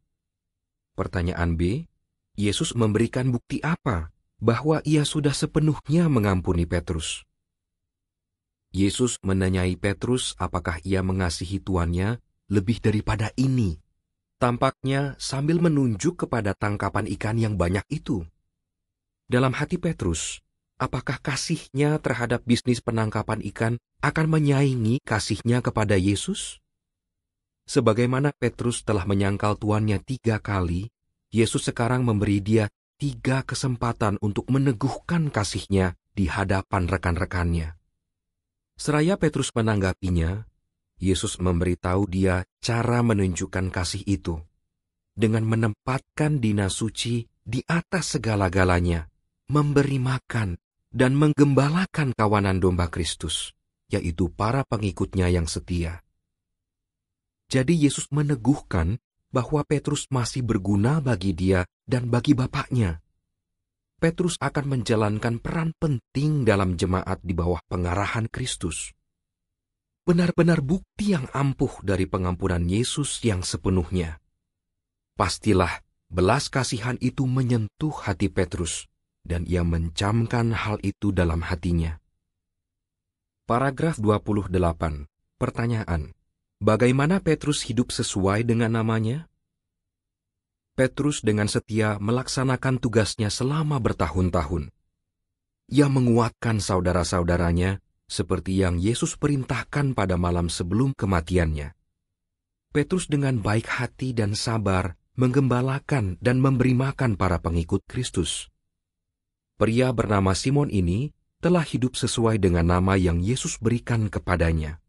A: Pertanyaan B. Yesus memberikan bukti apa bahwa ia sudah sepenuhnya mengampuni Petrus? Yesus menanyai Petrus apakah ia mengasihi tuannya lebih daripada ini. Tampaknya sambil menunjuk kepada tangkapan ikan yang banyak itu. Dalam hati Petrus, apakah kasihnya terhadap bisnis penangkapan ikan akan menyaingi kasihnya kepada Yesus? Sebagaimana Petrus telah menyangkal tuannya 3 kali, Yesus sekarang memberi dia 3 kesempatan untuk meneguhkan kasihnya di hadapan rekan-rekannya. Seraya Petrus menanggapinya, Yesus memberitahu dia cara menunjukkan kasih itu, dengan menempatkan dinas suci di atas segala-galanya, memberi makan dan menggembalakan kawanan domba Kristus, yaitu para pengikutnya yang setia. Jadi Yesus meneguhkan bahwa Petrus masih berguna bagi dia dan bagi Bapaknya. Petrus akan menjalankan peran penting dalam jemaat di bawah pengarahan Kristus. Benar-benar bukti yang ampuh dari pengampunan Yesus yang sepenuhnya. Pastilah belas kasihan itu menyentuh hati Petrus, dan ia mencamkan hal itu dalam hatinya. Paragraf 28. Pertanyaan. Bagaimana Petrus hidup sesuai dengan namanya? Petrus dengan setia melaksanakan tugasnya selama bertahun-tahun. Ia menguatkan saudara-saudaranya seperti yang Yesus perintahkan pada malam sebelum kematiannya. Petrus dengan baik hati dan sabar menggembalakan dan memberi makan para pengikut Kristus. Pria bernama Simon ini telah hidup sesuai dengan nama yang Yesus berikan kepadanya,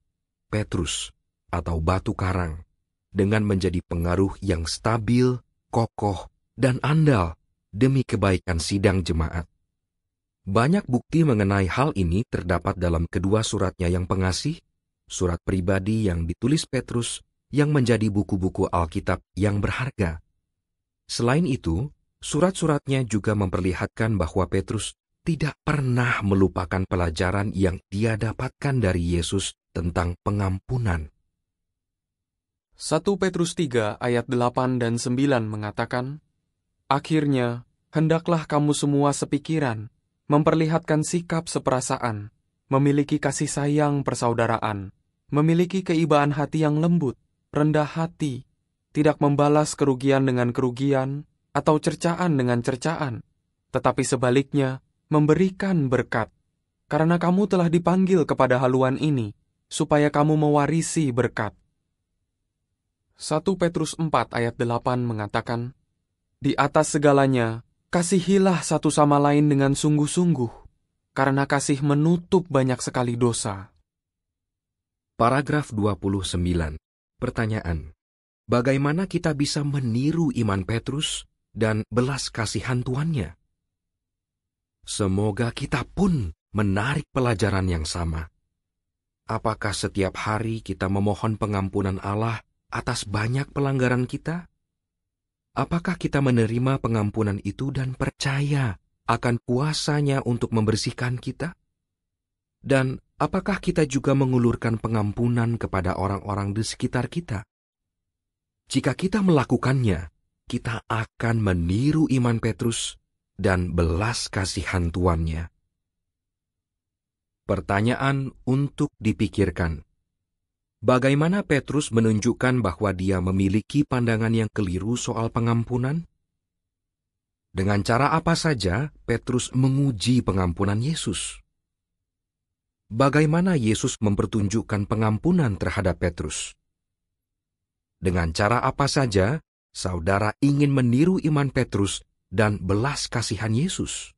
A: Petrus atau batu karang, dengan menjadi pengaruh yang stabil, kokoh, dan andal demi kebaikan sidang jemaat. Banyak bukti mengenai hal ini terdapat dalam kedua suratnya yang pengasih, surat pribadi yang ditulis Petrus yang menjadi buku-buku Alkitab yang berharga. Selain itu, surat-suratnya juga memperlihatkan bahwa Petrus tidak pernah melupakan pelajaran yang dia dapatkan dari Yesus tentang pengampunan.
B: 1 Petrus 3 ayat 8 dan 9 mengatakan, "Akhirnya, hendaklah kamu semua sepikiran, memperlihatkan sikap seperasaan, memiliki kasih sayang persaudaraan, memiliki keibaan hati yang lembut, rendah hati, tidak membalas kerugian dengan kerugian, atau cercaan dengan cercaan, tetapi sebaliknya, memberikan berkat, karena kamu telah dipanggil kepada haluan ini, supaya kamu mewarisi berkat." 1 Petrus 4 ayat 8 mengatakan, "Di atas segalanya, kasihilah satu sama lain dengan sungguh-sungguh, karena kasih menutup banyak sekali dosa."
A: Paragraf 29. Pertanyaan. Bagaimana kita bisa meniru iman Petrus dan belas kasihan tuannya? Semoga kita pun menarik pelajaran yang sama. Apakah setiap hari kita memohon pengampunan Allah atas banyak pelanggaran kita? Apakah kita menerima pengampunan itu dan percaya akan kuasa-Nya untuk membersihkan kita? Dan apakah kita juga mengulurkan pengampunan kepada orang-orang di sekitar kita? Jika kita melakukannya, kita akan meniru iman Petrus dan belas kasihan Tuannya. Pertanyaan untuk dipikirkan. Bagaimana Petrus menunjukkan bahwa dia memiliki pandangan yang keliru soal pengampunan? Dengan cara apa saja Petrus menguji pengampunan Yesus? Bagaimana Yesus mempertunjukkan pengampunan terhadap Petrus? Dengan cara apa saja saudara ingin meniru iman Petrus dan belas kasihan Yesus?